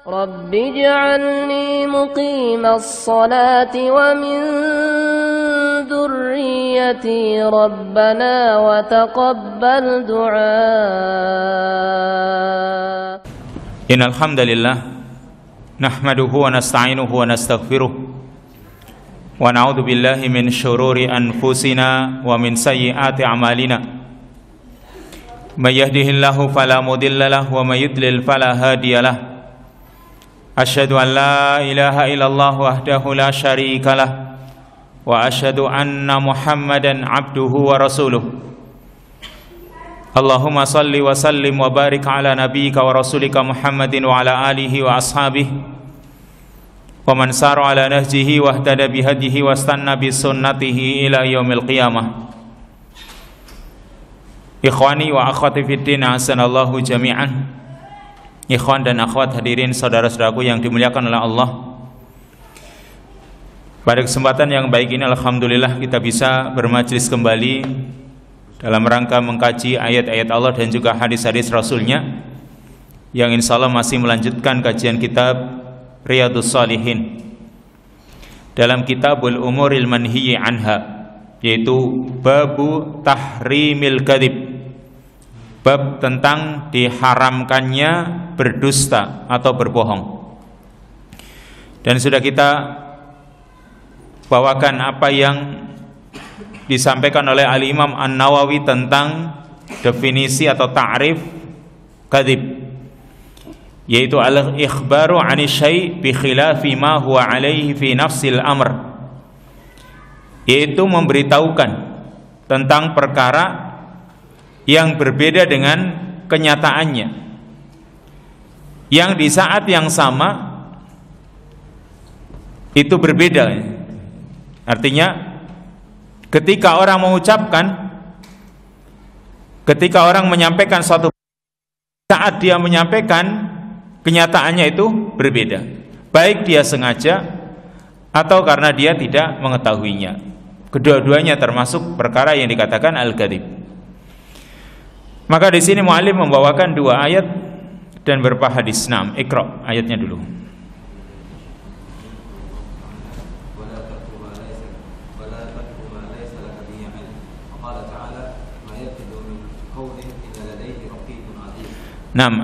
رب اجعلني مقيم الصلاة ومن ذريتي ربنا وتقبل دعاء. إن الحمد لله نحمده ونستعينه ونستغفره ونعوذ بالله من شرور أنفسنا ومن سيئات أعمالنا من يهده الله فلا مضل له ومن يضلل فلا هادي له أشهد أن لا إله إلا الله وحده لا شريك له وأشهد أن محمدا عبده ورسوله اللهم صل وسلم وبارك على نبيك ورسولك محمد وعلى آله وأصحابه ومن سار على نهجه واهتدى بهديه واستنى بسنته إلى يوم القيامة. Ikhwani wa akhwati fiddin, ahsanallahu jami'an. Ikhwan dan akhwat, hadirin saudara-saudaraku yang dimuliakan oleh Allah. Pada kesempatan yang baik ini alhamdulillah kita bisa bermajlis kembali dalam rangka mengkaji ayat-ayat Allah dan juga hadis-hadis Rasulnya, yang insyaallah masih melanjutkan kajian kitab Riyadhus Shalihin dalam kitabul umuril manhiyyi anha, yaitu babu tahrimil kadzib, bab tentang diharamkannya berdusta atau berbohong. Dan sudah kita bawakan apa yang disampaikan oleh Al-Imam An-Nawawi tentang definisi atau ta'rif kadzib, yaitu al-ikhbaru 'ani syai' bi khilafi ma huwa 'alaihi fi nafsil amr, yaitu memberitahukan tentang perkara yang berbeda dengan kenyataannya, yang di saat yang sama itu berbeda. Artinya ketika orang mengucapkan, ketika orang menyampaikan suatu, saat dia menyampaikan kenyataannya itu berbeda, baik dia sengaja atau karena dia tidak mengetahuinya. Kedua-duanya termasuk perkara yang dikatakan al-kadzib. Maka di sini mu'allim membawakan dua ayat dan beberapa hadis. Naam, Iqra ayatnya dulu. Naam,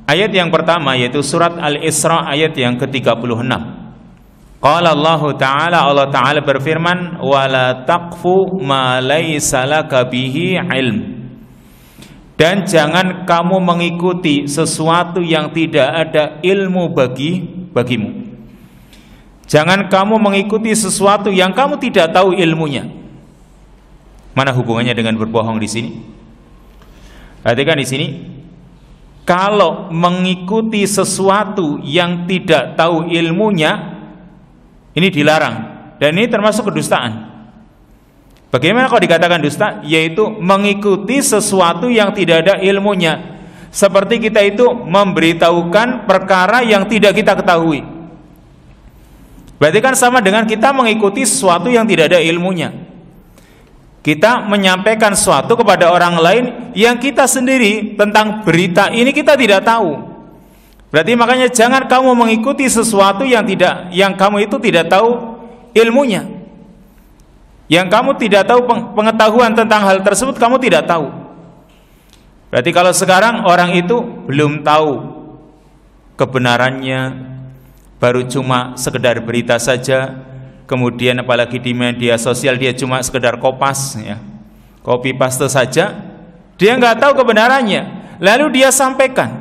ayat yang pertama yaitu surat Al-Isra ayat yang ke-36. Qala Allah Ta'ala berfirman, wala taqfu ma laysa laka bihi ilm. Dan jangan kamu mengikuti sesuatu yang tidak ada ilmu bagimu. Jangan kamu mengikuti sesuatu yang kamu tidak tahu ilmunya. Mana hubungannya dengan berbohong di sini? Perhatikan di sini, kalau mengikuti sesuatu yang tidak tahu ilmunya, ini dilarang, dan ini termasuk kedustaan. Bagaimana kalau dikatakan dusta? Yaitu mengikuti sesuatu yang tidak ada ilmunya. Seperti kita itu memberitahukan perkara yang tidak kita ketahui. Berarti kan sama dengan kita mengikuti sesuatu yang tidak ada ilmunya. Kita menyampaikan sesuatu kepada orang lain yang kita sendiri tentang berita ini kita tidak tahu. Berarti makanya jangan kamu mengikuti sesuatu yang kamu itu tidak tahu ilmunya. Yang kamu tidak tahu pengetahuan tentang hal tersebut, kamu tidak tahu. Berarti kalau sekarang orang itu belum tahu kebenarannya, baru cuma sekedar berita saja, kemudian apalagi di media sosial dia cuma sekedar kopas, ya, copy paste saja, dia nggak tahu kebenarannya, lalu dia sampaikan.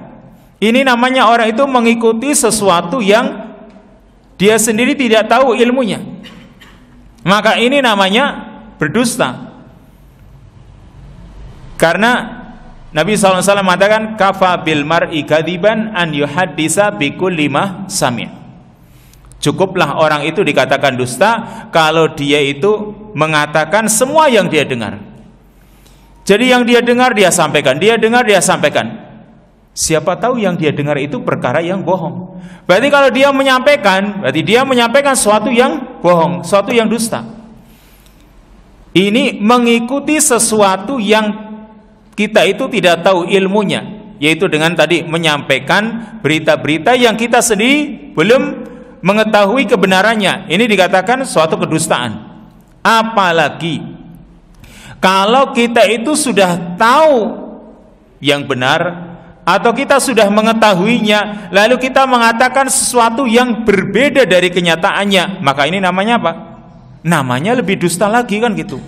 Ini namanya orang itu mengikuti sesuatu yang dia sendiri tidak tahu ilmunya. Maka ini namanya berdusta. Karena Nabi SAW mengatakan, kafa bil mar'i kadiban an yuhaddisa bi kulli ma sami'. Cukuplah orang itu dikatakan dusta kalau dia itu mengatakan semua yang dia dengar. Jadi yang dia dengar dia sampaikan, dia dengar dia sampaikan. Siapa tahu yang dia dengar itu perkara yang bohong. Berarti kalau dia menyampaikan, berarti dia menyampaikan sesuatu yang bohong, sesuatu yang dusta. Ini mengikuti sesuatu yang kita itu tidak tahu ilmunya, yaitu dengan tadi menyampaikan berita-berita yang kita sendiri belum mengetahui kebenarannya. Ini dikatakan suatu kedustaan. Apalagi kalau kita itu sudah tahu yang benar, atau kita sudah mengetahuinya lalu kita mengatakan sesuatu yang berbeda dari kenyataannya, maka ini namanya apa? Namanya lebih dusta lagi, kan gitu.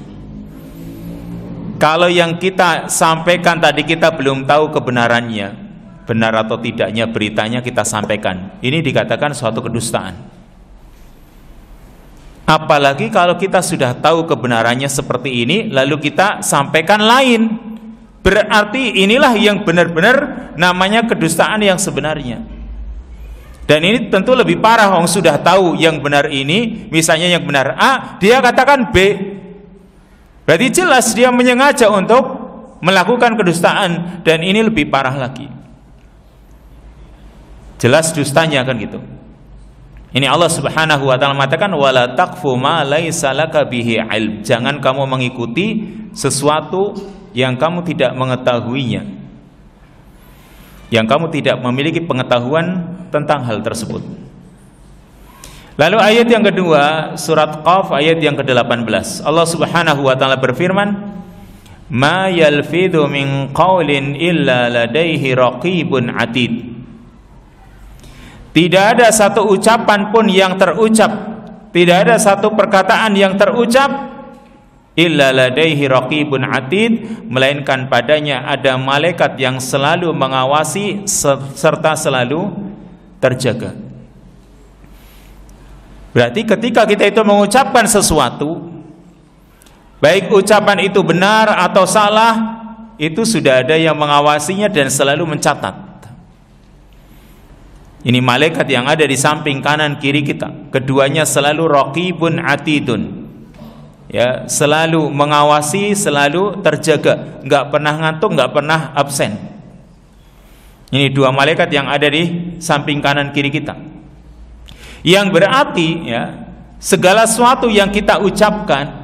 Kalau yang kita sampaikan tadi kita belum tahu kebenarannya, benar atau tidaknya beritanya kita sampaikan, ini dikatakan suatu kedustaan. Apalagi kalau kita sudah tahu kebenarannya seperti ini lalu kita sampaikan lain, berarti inilah yang benar-benar namanya kedustaan yang sebenarnya. Dan ini tentu lebih parah, orang sudah tahu yang benar ini, misalnya yang benar A, dia katakan B. Berarti jelas dia menyengaja untuk melakukan kedustaan, dan ini lebih parah lagi. Jelas dustanya, kan gitu. Ini Allah Subhanahu wa taala mengatakan wala taqfu ma laisa laka bihi ilm. Jangan kamu mengikuti sesuatu yang kamu tidak mengetahuinya, yang kamu tidak memiliki pengetahuan tentang hal tersebut. Lalu ayat yang kedua, surat Qaf ayat yang ke-18, Allah Subhanahu wa taala berfirman, "Ma yalfidhu min qaulin illa ladaihi raqibun atid." Tidak ada satu ucapan pun yang terucap, tidak ada satu perkataan yang terucap illa ladaihi raqibun atid, melainkan padanya ada malaikat yang selalu mengawasi serta selalu terjaga. Berarti ketika kita itu mengucapkan sesuatu, baik ucapan itu benar atau salah, itu sudah ada yang mengawasinya dan selalu mencatat. Ini malaikat yang ada di samping kanan kiri kita, keduanya selalu raqibun atidun, ya, selalu mengawasi, selalu terjaga, nggak pernah ngantuk, nggak pernah absen. Ini dua malaikat yang ada di samping kanan kiri kita, yang berarti ya, segala sesuatu yang kita ucapkan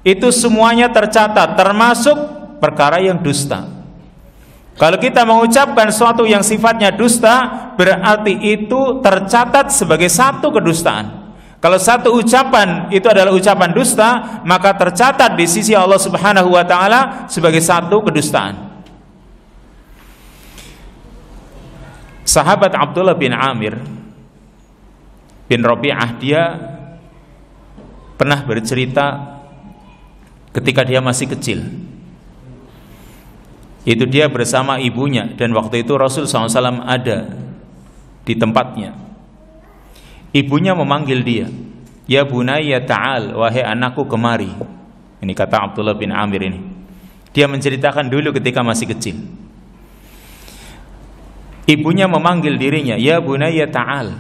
itu semuanya tercatat, termasuk perkara yang dusta. Kalau kita mengucapkan sesuatu yang sifatnya dusta, berarti itu tercatat sebagai satu kedustaan. Kalau satu ucapan itu adalah ucapan dusta, maka tercatat di sisi Allah Subhanahu wa taala sebagai satu kedustaan. Sahabat Abdullah bin Amir bin Rabi'ah, dia pernah bercerita ketika dia masih kecil. Itu dia bersama ibunya, dan waktu itu Rasul SAW ada di tempatnya. Ibunya memanggil dia, "Ya bunayya ta'al, wahai anakku kemari." Ini kata Abdullah bin Amir ini. Dia menceritakan dulu ketika masih kecil. Ibunya memanggil dirinya, "Ya bunayya ta'al,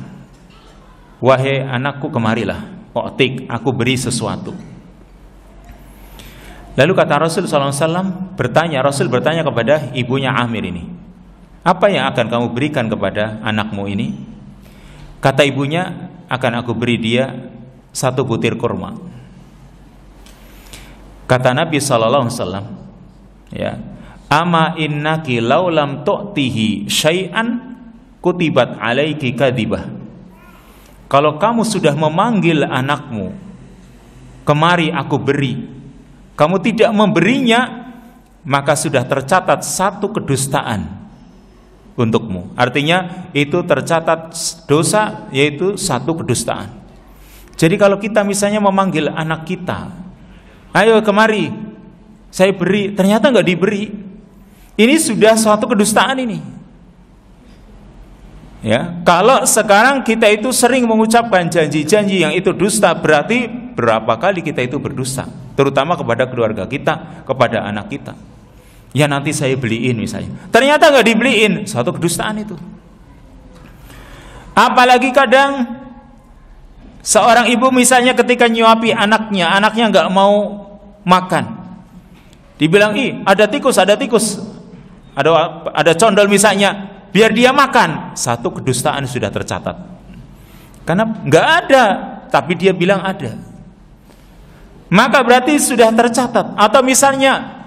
wahai anakku kemarilah, u'tik, aku beri sesuatu." Lalu kata Rasul SAW Rasul bertanya kepada ibunya Amir ini, "Apa yang akan kamu berikan kepada anakmu ini?" Kata ibunya, "Akan aku beri dia satu butir kurma." Kata Nabi SAW, ya, "Ama innaki laulam tu'tihi syai'an kutibat alaiki kadibah." Kalau kamu sudah memanggil anakmu, "Kemari aku beri," kamu tidak memberinya, maka sudah tercatat satu kedustaan untukmu. Artinya itu tercatat dosa, yaitu satu kedustaan. Jadi kalau kita misalnya memanggil anak kita, "Ayo kemari, saya beri," ternyata nggak diberi, ini sudah suatu kedustaan ini. Ya, kalau sekarang kita itu sering mengucapkan janji-janji yang itu dusta, berarti berapa kali kita itu berdusta, terutama kepada keluarga kita, kepada anak kita. Ya nanti saya beliin misalnya, ternyata nggak dibeliin, suatu kedustaan itu. Apalagi kadang seorang ibu misalnya ketika nyuapi anaknya nggak mau makan, dibilang, "Ih, ada tikus, ada condol misalnya, biar dia makan." Satu kedustaan sudah tercatat, karena nggak ada, tapi dia bilang ada, maka berarti sudah tercatat. Atau misalnya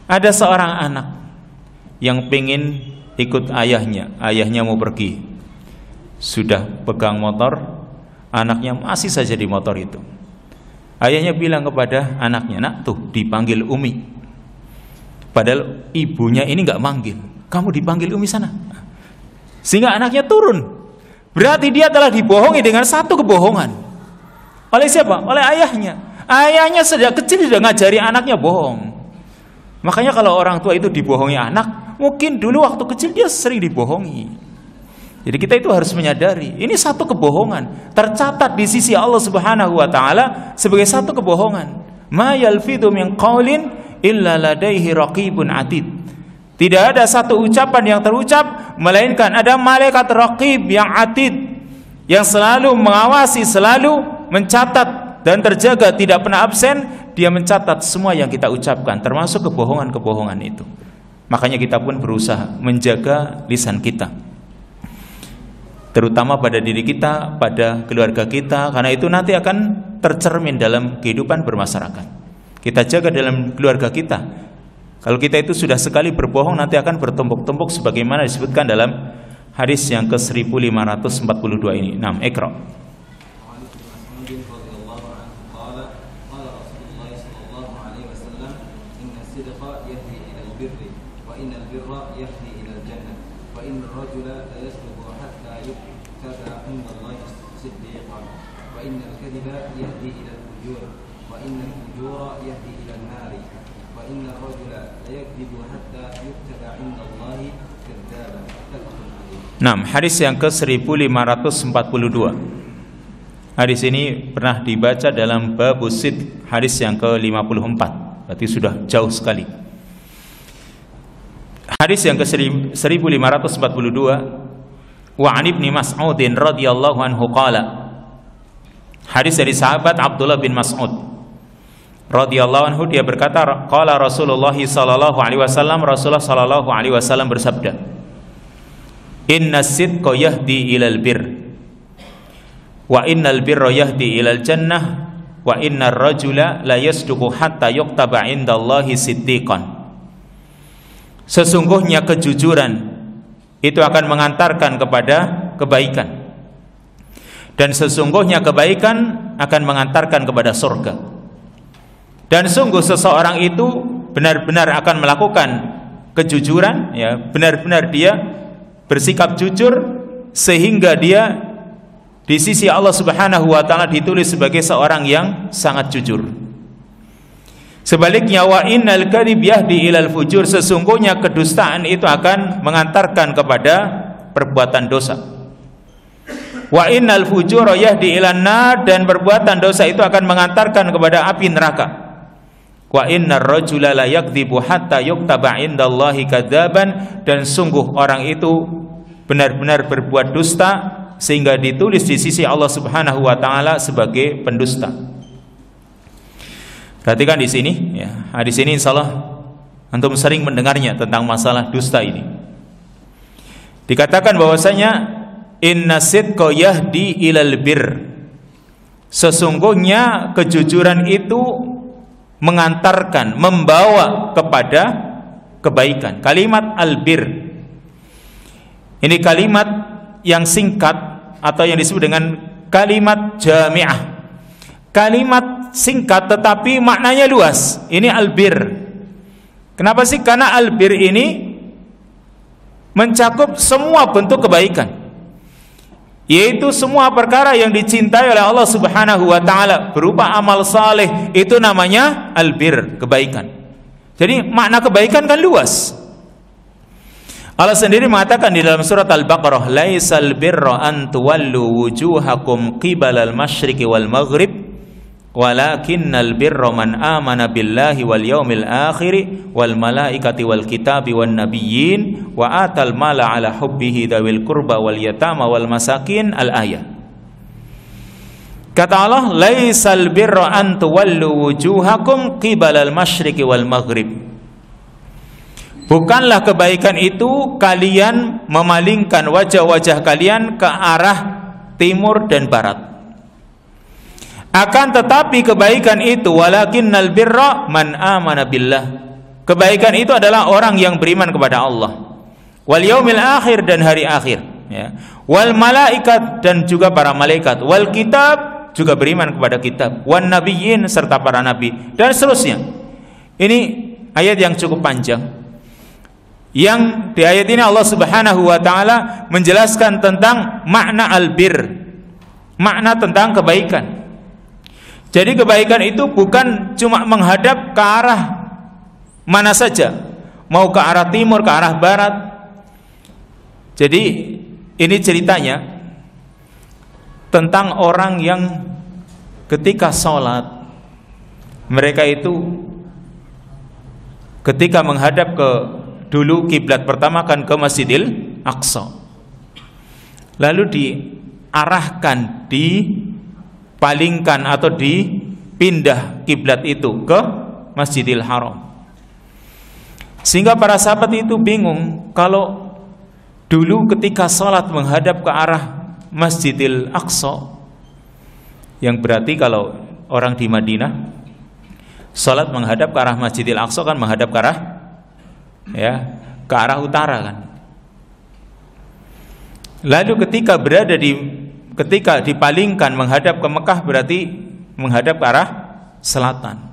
ada seorang anak yang pengen ikut ayahnya. Ayahnya mau pergi, sudah pegang motor, anaknya masih saja di motor itu. Ayahnya bilang kepada anaknya, nak tuh dipanggil Umi. Padahal ibunya ini nggak manggil. Kamu dipanggil Umi sana. Sehingga anaknya turun. Berarti dia telah dibohongi dengan satu kebohongan. Oleh siapa? Oleh ayahnya. Ayahnya sejak kecil sudah ngajari anaknya bohong. Makanya kalau orang tua itu dibohongi anak, mungkin dulu waktu kecil dia sering dibohongi. Jadi kita itu harus menyadari, ini satu kebohongan tercatat di sisi Allah Subhanahu wa taala sebagai satu kebohongan. Ma yalfidhu min qaulin illa ladaihi raqibun atid. Tidak ada satu ucapan yang terucap melainkan ada malaikat raqib yang atid yang selalu mengawasi, selalu mencatat dan terjaga, tidak pernah absen. Dia mencatat semua yang kita ucapkan, termasuk kebohongan-kebohongan itu. Makanya kita pun berusaha menjaga lisan kita, terutama pada diri kita, pada keluarga kita, karena itu nanti akan tercermin dalam kehidupan bermasyarakat. Kita jaga dalam keluarga kita. Kalau kita itu sudah sekali berbohong, nanti akan bertumpuk-tumpuk sebagaimana disebutkan dalam hadis yang ke-1542 ini. 6, Iqra. Hadis yang ke-1542. Hadis ini pernah dibaca dalam babus sidq, hadis yang ke-54. Berarti sudah jauh sekali. Hadis yang ke-1542, wa 'an Ibnu Mas'ud radhiyallahu anhu qala. Hadis dari sahabat Abdullah bin Mas'ud radhiyallahu anhu, dia berkata, qala Rasulullah sallallahu alaihi wasallam, Rasulullah sallallahu alaihi wasallam bersabda, inna sidqa yahdi ilal bir, wa innal birra yahdi ilal jannah, wa innar rajula la yasduqu hatta yuktaba indallahi siddiqan. Sesungguhnya kejujuran itu akan mengantarkan kepada kebaikan, dan sesungguhnya kebaikan akan mengantarkan kepada surga. Dan sungguh seseorang itu benar-benar akan melakukan kejujuran, ya, benar-benar dia bersikap jujur sehingga dia di sisi Allah Subhanahu wa taala ditulis sebagai seorang yang sangat jujur. Sebaliknya, wa innal kadhib yahdi ilal fujur, sesungguhnya kedustaan itu akan mengantarkan kepada perbuatan dosa. Wa innal fujura yahdi ilan nar, dan perbuatan dosa itu akan mengantarkan kepada api neraka. Wa innar rajula la yakdzibu hatta yuktaba indallahi kadzaban, dan sungguh orang itu benar-benar berbuat dusta sehingga ditulis di sisi Allah Subhanahu wa taala sebagai pendusta. Perhatikan di sini, ya, hadis ini insyaallah antum sering mendengarnya tentang masalah dusta ini. Dikatakan bahwasanya inna sidqa yahdi ilal bir, sesungguhnya kejujuran itu mengantarkan, membawa kepada kebaikan. Kalimat albir ini kalimat yang singkat atau yang disebut dengan kalimat jami'ah. Kalimat singkat tetapi maknanya luas. Ini albir. Kenapa sih? Karena albir ini mencakup semua bentuk kebaikan, yaitu semua perkara yang dicintai oleh Allah Subhanahu wa taala berupa amal saleh, itu namanya albir, kebaikan. Jadi makna kebaikan kan luas. Allah sendiri mengatakan di dalam surat Al-Baqarah, laisal birra an tuwallu wujuhakum qibalal masyriqi wal maghrib walakinnal birra man amana billahi wal yaumil akhir wal malaikati wal kitabi wan nabiyyin wa atal mala ala hubbihi dawil qurba wal yatama wal masakin. Al-ayah. Kata Allah, laisal birra an tuwallu wujuhakum qibalal masyriqi wal maghrib. Bukanlah kebaikan itu kalian memalingkan wajah-wajah kalian ke arah timur dan barat. Akan tetapi kebaikan itu walakinnal birra man amana billah. Kebaikan itu adalah orang yang beriman kepada Allah. wal yaumil akhir dan hari akhir, ya. Wal malaikat dan juga para malaikat, wal kitab juga beriman kepada kitab, wan nabiyyin serta para nabi dan seterusnya. Ini ayat yang cukup panjang. Yang di ayat ini Allah Subhanahu wa taala menjelaskan tentang makna albir, makna tentang kebaikan. Jadi kebaikan itu bukan cuma menghadap ke arah mana saja, mau ke arah timur, ke arah barat. Jadi ini ceritanya tentang orang yang ketika sholat, mereka itu ketika menghadap ke, dulu kiblat pertama kan ke Masjidil Aqsa, lalu diarahkan, dipalingkan atau dipindah kiblat itu ke Masjidil Haram, sehingga para sahabat itu bingung kalau dulu ketika sholat menghadap ke arah Masjidil Aqsa, yang berarti kalau orang di Madinah sholat menghadap ke arah Masjidil Aqsa kan menghadap ke arah, ya, ke arah utara kan. Lalu ketika dipalingkan menghadap ke Mekah berarti menghadap ke arah selatan.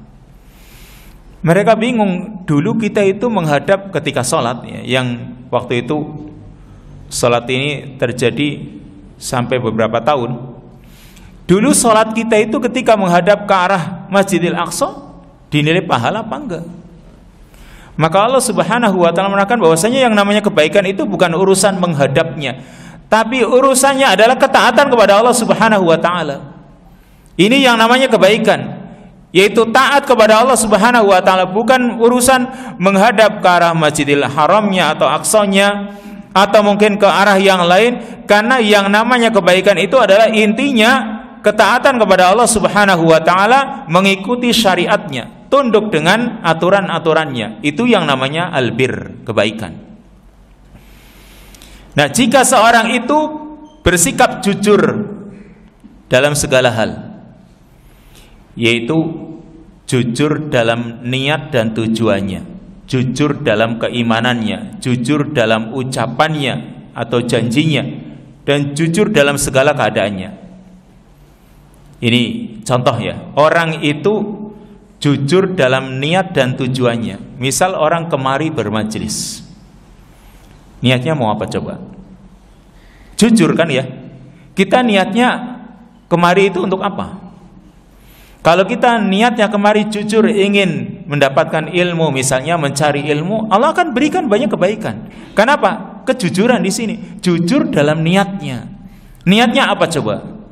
Mereka bingung, dulu kita itu menghadap ketika sholat, ya, yang waktu itu sholat ini terjadi sampai beberapa tahun. Dulu sholat kita itu ketika menghadap ke arah Masjidil Aqsa dinilai pahala apa enggak? Maka Allah Subhanahu wa taala menerangkan bahwasanya yang namanya kebaikan itu bukan urusan menghadapnya, tapi urusannya adalah ketaatan kepada Allah Subhanahu wa taala. Ini yang namanya kebaikan, yaitu taat kepada Allah Subhanahu wa taala, bukan urusan menghadap ke arah Masjidil Haramnya atau Aqsanya atau mungkin ke arah yang lain, karena yang namanya kebaikan itu adalah intinya ketaatan kepada Allah Subhanahu wa taala, mengikuti syariatnya, tunduk dengan aturan-aturannya. Itu yang namanya albir, kebaikan. Nah, jika seorang itu bersikap jujur dalam segala hal, yaitu jujur dalam niat dan tujuannya, jujur dalam keimanannya, jujur dalam ucapannya atau janjinya, dan jujur dalam segala keadaannya. Ini contoh ya, orang itu jujur dalam niat dan tujuannya. Misal orang kemari bermajelis, niatnya mau apa coba? Jujur kan ya? Kita niatnya kemari itu untuk apa? Kalau kita niatnya kemari jujur ingin mendapatkan ilmu, misalnya mencari ilmu, Allah akan berikan banyak kebaikan. Kenapa? Kejujuran di sini, jujur dalam niatnya. Niatnya apa coba?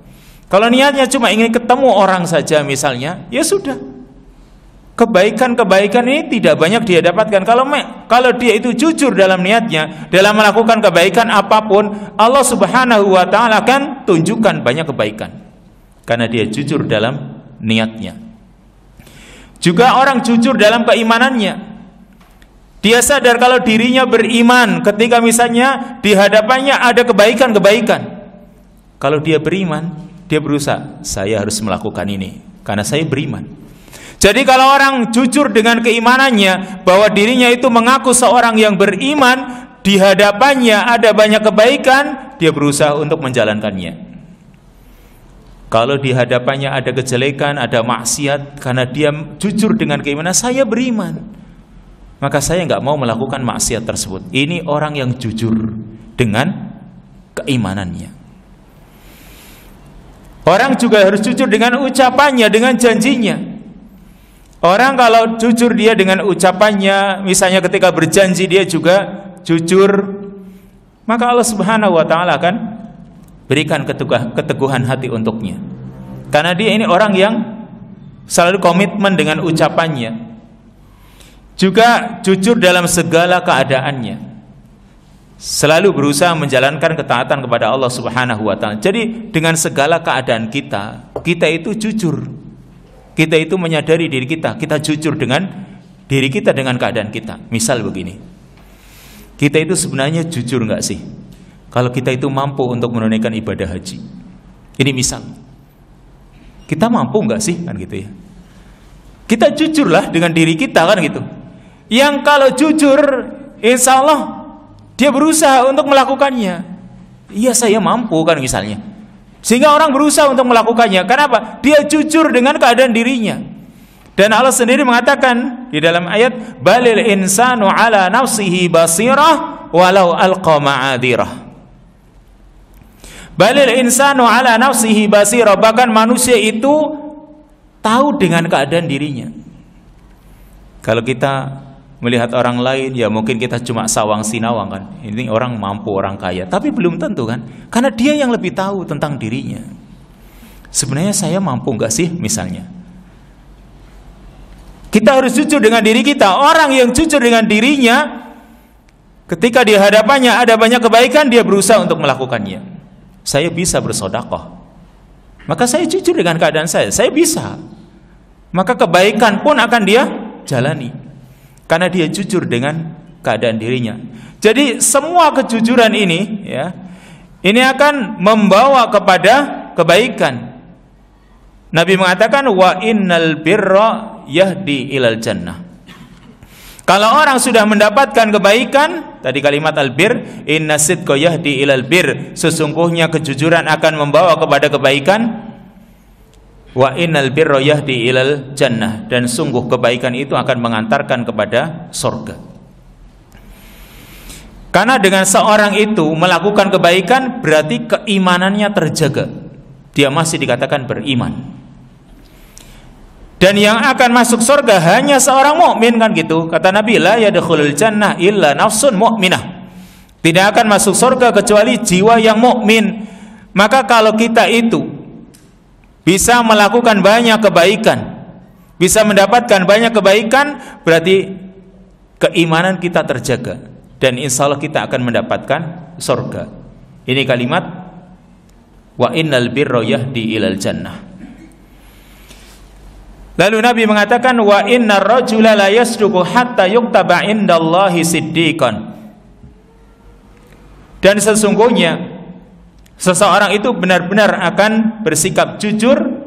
Kalau niatnya cuma ingin ketemu orang saja misalnya, ya sudah. Kebaikan-kebaikan ini tidak banyak dia dapatkan. Kalau dia itu jujur dalam niatnya, dalam melakukan kebaikan apapun, Allah Subhanahu wa taala akan tunjukkan banyak kebaikan. Karena dia jujur dalam niatnya. Juga orang jujur dalam keimanannya. Dia sadar kalau dirinya beriman ketika misalnya di hadapannya ada kebaikan-kebaikan. Kalau dia beriman, dia berusaha, saya harus melakukan ini karena saya beriman. Jadi kalau orang jujur dengan keimanannya, bahwa dirinya itu mengaku seorang yang beriman, di hadapannya ada banyak kebaikan, dia berusaha untuk menjalankannya. Kalau di hadapannya ada kejelekan, ada maksiat, karena dia jujur dengan keimanan, saya beriman, maka saya nggak mau melakukan maksiat tersebut. Ini orang yang jujur dengan keimanannya. Orang juga harus jujur dengan ucapannya, dengan janjinya. Orang kalau jujur dia dengan ucapannya, misalnya ketika berjanji dia juga jujur, maka Allah Subhanahu wa taala akan berikan keteguhan hati untuknya. Karena dia ini orang yang selalu komitmen dengan ucapannya. Juga jujur dalam segala keadaannya. Selalu berusaha menjalankan ketaatan kepada Allah Subhanahu wa taala. Jadi dengan segala keadaan kita itu jujur. Kita itu menyadari diri kita jujur dengan diri kita, dengan keadaan kita. Misal begini, kita itu sebenarnya jujur nggak sih kalau kita itu mampu untuk menunaikan ibadah haji? Ini misal, kita mampu nggak sih, kan gitu ya? Kita jujurlah dengan diri kita, kan gitu. Yang kalau jujur, insya Allah Dia berusaha untuk melakukannya. Iya, saya mampu kan misalnya. Sehingga orang berusaha untuk melakukannya. Kenapa? Dia jujur dengan keadaan dirinya. Dan Allah sendiri mengatakan di dalam ayat, balil insanu ala nafsihi basirah walau alqa ma'adirah. Balil insanu ala nafsihi basirah, bahkan manusia itu tahu dengan keadaan dirinya. Kalau kita melihat orang lain, ya mungkin kita cuma sawang sinawang kan. Ini orang mampu, orang kaya, tapi belum tentu kan, karena dia yang lebih tahu tentang dirinya. Sebenarnya saya mampu nggak sih misalnya? Kita harus jujur dengan diri kita. Orang yang jujur dengan dirinya, ketika di hadapannya ada banyak kebaikan, dia berusaha untuk melakukannya. Saya bisa bersedekah, maka saya jujur dengan keadaan saya bisa. Maka kebaikan pun akan dia jalani, karena dia jujur dengan keadaan dirinya. Jadi semua kejujuran ini, ya, ini akan membawa kepada kebaikan. Nabi mengatakan, wa innal birra yahdi ilal jannah. Kalau orang sudah mendapatkan kebaikan, tadi kalimat albir, inna sidqa yahdi ilal bir, sesungguhnya kejujuran akan membawa kepada kebaikan. Wa innal birra yahdi ilal jannah, dan sungguh kebaikan itu akan mengantarkan kepada surga. Karena dengan seorang itu melakukan kebaikan, berarti keimanannya terjaga. Dia masih dikatakan beriman. Dan yang akan masuk surga hanya seorang mukmin, kan gitu. Kata Nabi, la yadkhulul jannah illa nafsun mu'minah. Tidak akan masuk surga kecuali jiwa yang mukmin. Maka kalau kita itu bisa melakukan banyak kebaikan, bisa mendapatkan banyak kebaikan, berarti keimanan kita terjaga, dan insya Allah kita akan mendapatkan surga. Ini kalimat wa innal birra yahdi ilal jannah. Lalu Nabi mengatakan, wa innar rajula la yasduqu hatta yuktaba indallahi siddiqan. Dan sesungguhnya seseorang itu benar-benar akan bersikap jujur.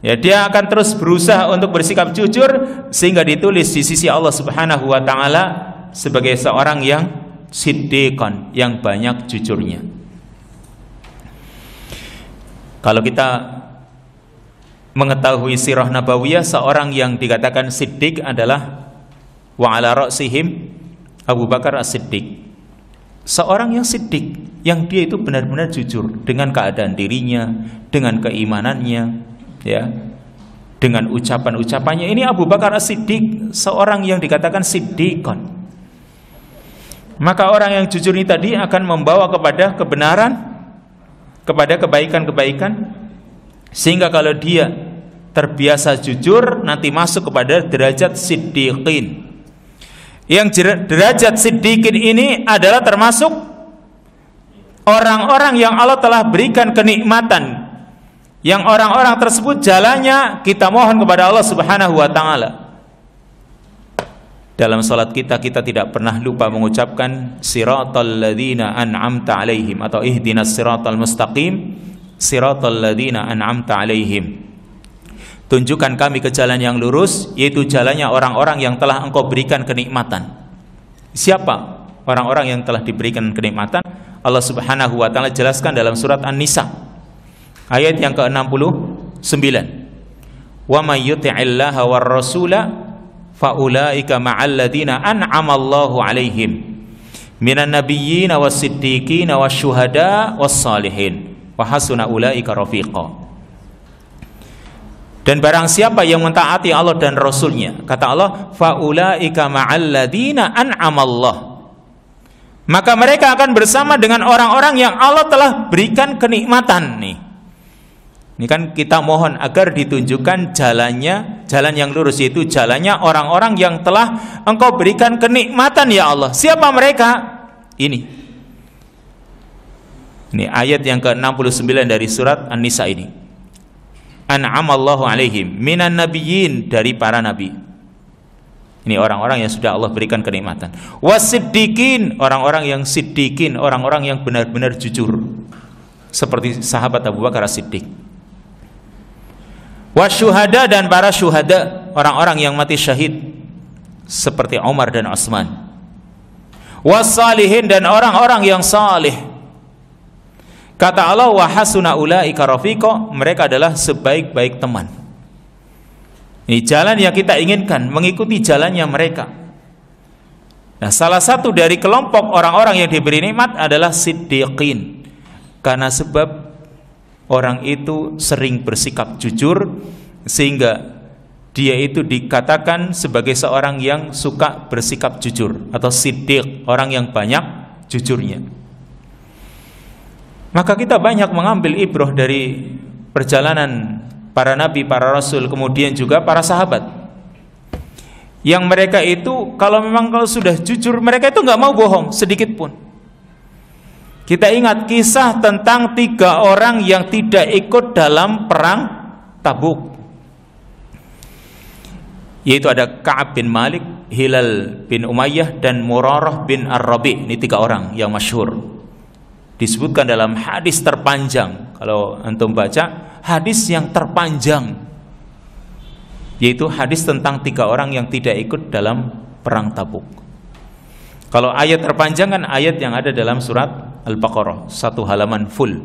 Ya, dia akan terus berusaha untuk bersikap jujur sehingga ditulis di sisi Allah Subhanahu wa taala sebagai seorang yang siddiqan, yang banyak jujurnya. Kalau kita mengetahui sirah nabawiyah, seorang yang dikatakan siddiq adalah wa ala ra'sihim Abu Bakar As-Siddiq. Seorang yang siddiq, yang dia itu benar-benar jujur dengan keadaan dirinya, dengan keimanannya, ya, dengan ucapan-ucapannya. Ini Abu Bakar As-Siddiq, seorang yang dikatakan siddiqan. Maka orang yang jujur ini tadi akan membawa kepada kebenaran, kepada kebaikan-kebaikan, sehingga kalau dia terbiasa jujur, nanti masuk kepada derajat siddiqin. Yang derajat siddiqin ini adalah termasuk orang-orang yang Allah telah berikan kenikmatan, yang orang-orang tersebut jalannya kita mohon kepada Allah Subhanahu wa taala. Dalam salat kita tidak pernah lupa mengucapkan siratal ladzina an'amta alaihim, atau ihdinas siratal mustaqim siratal ladzina an'amta alaihim. Tunjukkan kami ke jalan yang lurus, yaitu jalannya orang-orang yang telah Engkau berikan kenikmatan. Siapa orang-orang yang telah diberikan kenikmatan? Allah Subhanahu wa taala jelaskan dalam surat An-Nisa ayat yang ke-69. Wa may yuti'illaha war rasula fa ulaika ma'al ladzina an'ama Allahu alaihim minan nabiyyin was-siddiqin wasyuhada was-salihin wa hasuna ulaika rafiqa. Dan barang siapa yang mentaati Allah dan Rasulnya, kata Allah, faulaika ma'alladzina an'amallah, maka mereka akan bersama dengan orang-orang yang Allah telah berikan kenikmatan. Ini kan kita mohon agar ditunjukkan jalannya, jalan yang lurus, yaitu jalannya orang-orang yang telah Engkau berikan kenikmatan ya Allah. Siapa mereka? Ini ayat yang ke-69 dari surat An-Nisa ini. An'amallahu alaihim minan nabiyyin, dari para nabi. Ini orang-orang yang sudah Allah berikan kenikmatan. Wasiddiqin, orang-orang yang siddiqin, orang-orang yang benar-benar jujur, seperti sahabat Abu Bakar As-Siddiq. Wasyuhada, dan para syuhada, orang-orang yang mati syahid, seperti Umar dan Utsman. wassalihin, dan orang-orang yang salih. Kata Allah, wa hasuna ulaika rafiqa, mereka adalah sebaik-baik teman. Ini jalan yang kita inginkan, mengikuti jalannya mereka. Nah, salah satu dari kelompok orang-orang yang diberi nikmat adalah siddiqin, karena sebab orang itu sering bersikap jujur, sehingga dia itu dikatakan sebagai seorang yang suka bersikap jujur, atau siddiq, orang yang banyak jujurnya. Maka kita banyak mengambil ibrah dari perjalanan para nabi, para rasul, kemudian juga para sahabat, yang mereka itu kalau sudah jujur, mereka itu nggak mau bohong sedikit pun. Kita ingat kisah tentang 3 orang yang tidak ikut dalam perang Tabuk, yaitu ada Ka'ab bin Malik, Hilal bin Umayyah, dan Murarah bin Ar-Rabi'. Ini 3 orang yang masyhur, disebutkan dalam hadis terpanjang. Kalau antum baca hadis yang terpanjang, yaitu hadis tentang 3 orang yang tidak ikut dalam perang Tabuk. Kalau ayat terpanjang kan ayat yang ada dalam surat Al-Baqarah, 1 halaman full.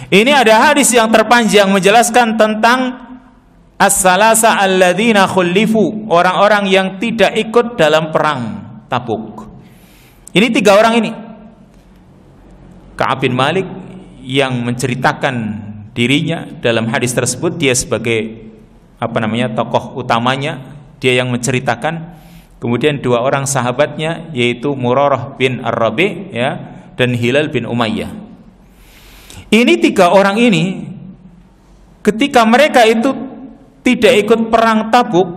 Ini ada hadis yang terpanjang menjelaskan tentang as-salasa alladzina khullifu, orang-orang yang tidak ikut dalam perang Tabuk. Ini 3 orang ini. Ka'ab bin Malik yang menceritakan dirinya dalam hadis tersebut, dia sebagai tokoh utamanya, dia yang menceritakan. Kemudian 2 orang sahabatnya, yaitu Murarah bin Ar-Rabi', ya, dan Hilal bin Umayyah. Ini 3 orang ini, ketika mereka itu tidak ikut perang Tabuk,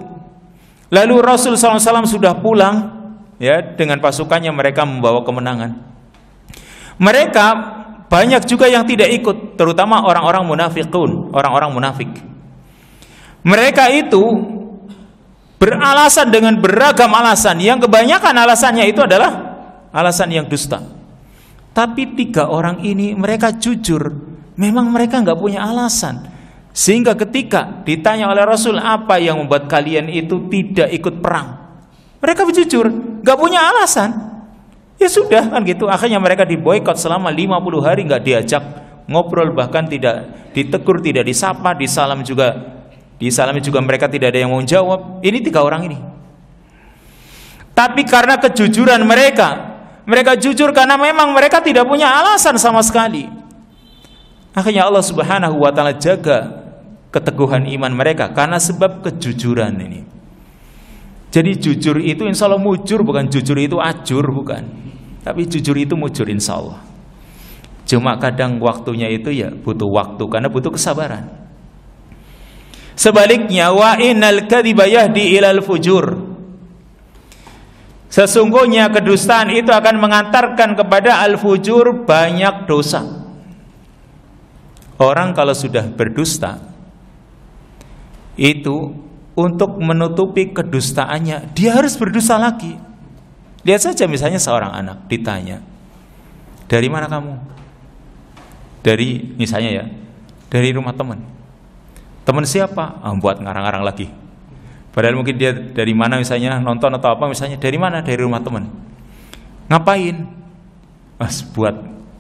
lalu Rasul SAW sudah pulang, ya, dengan pasukannya, mereka membawa kemenangan. Mereka banyak juga yang tidak ikut, terutama orang-orang munafiqun, orang-orang munafik. Mereka itu beralasan dengan beragam alasan, yang kebanyakan alasannya itu adalah alasan yang dusta. Tapi 3 orang ini mereka jujur, memang mereka nggak punya alasan. Sehingga ketika ditanya oleh Rasul, apa yang membuat kalian itu tidak ikut perang, mereka jujur, nggak punya alasan. Ya sudah, kan gitu. Akhirnya mereka diboikot selama 50 hari, nggak diajak ngobrol, bahkan tidak ditegur, tidak disapa, disalami juga mereka tidak ada yang mau jawab. Ini 3 orang ini. Tapi karena kejujuran mereka jujur karena memang mereka tidak punya alasan sama sekali. Akhirnya Allah Subhanahu wa taala jaga keteguhan iman mereka karena sebab kejujuran ini. Jadi jujur itu insya Allah mujur, bukan jujur itu ajur, bukan. Tapi jujur itu mujur insya Allah. Cuma kadang waktunya itu ya butuh waktu, karena butuh kesabaran. Sebaliknya, wa innal kadhiba yahdi ilal fujur, sesungguhnya kedustaan itu akan mengantarkan kepada al-fujur, banyak dosa. Orang kalau sudah berdusta, itu untuk menutupi kedustaannya, dia harus berdusta lagi. Lihat saja misalnya seorang anak ditanya, dari mana kamu? Dari, misalnya ya, dari rumah teman. Teman siapa? Buat ngarang-ngarang lagi. Padahal mungkin dia dari mana, misalnya nonton atau apa, misalnya dari mana? Dari rumah teman. Ngapain? Buat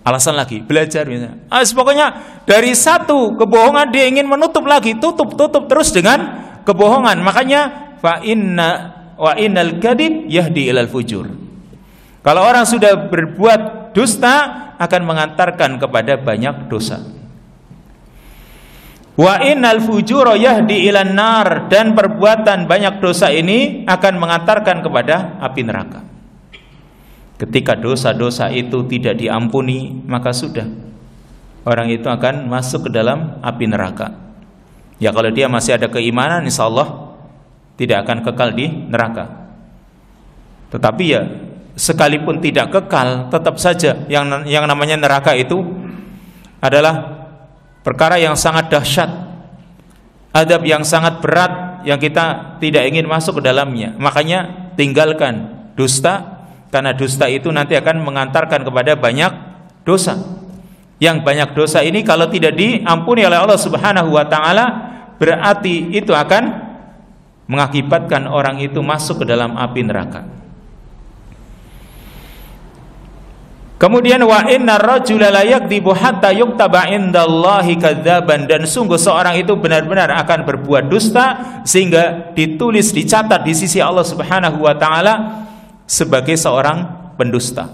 alasan lagi, belajar misalnya. Pokoknya dari satu kebohongan dia ingin menutup lagi, tutup terus dengan kebohongan. Makanya wa innal kadhib yahdi ilal fujur. Kalau orang sudah berbuat dusta akan mengantarkan kepada banyak dosa. Wa innal fujura yahdi ilan nar, dan perbuatan banyak dosa ini akan mengantarkan kepada api neraka. Ketika dosa-dosa itu tidak diampuni, maka sudah, orang itu akan masuk ke dalam api neraka. Ya kalau dia masih ada keimanan, insya Allah tidak akan kekal di neraka. Tetapi ya sekalipun tidak kekal, tetap saja yang namanya neraka itu adalah perkara yang sangat dahsyat, adab yang sangat berat yang kita tidak ingin masuk ke dalamnya. Makanya tinggalkan dusta, karena dusta itu nanti akan mengantarkan kepada banyak dosa. Yang banyak dosa ini kalau tidak diampuni oleh Allah Subhanahu wa taala, berarti itu akan mengakibatkan orang itu masuk ke dalam api neraka. Kemudian wa innar rajula la yakdzibu hatta yuktaba indallahi kadzaban, dan sungguh seorang itu benar-benar akan berbuat dusta sehingga ditulis, dicatat di sisi Allah Subhanahu wa taala sebagai seorang pendusta.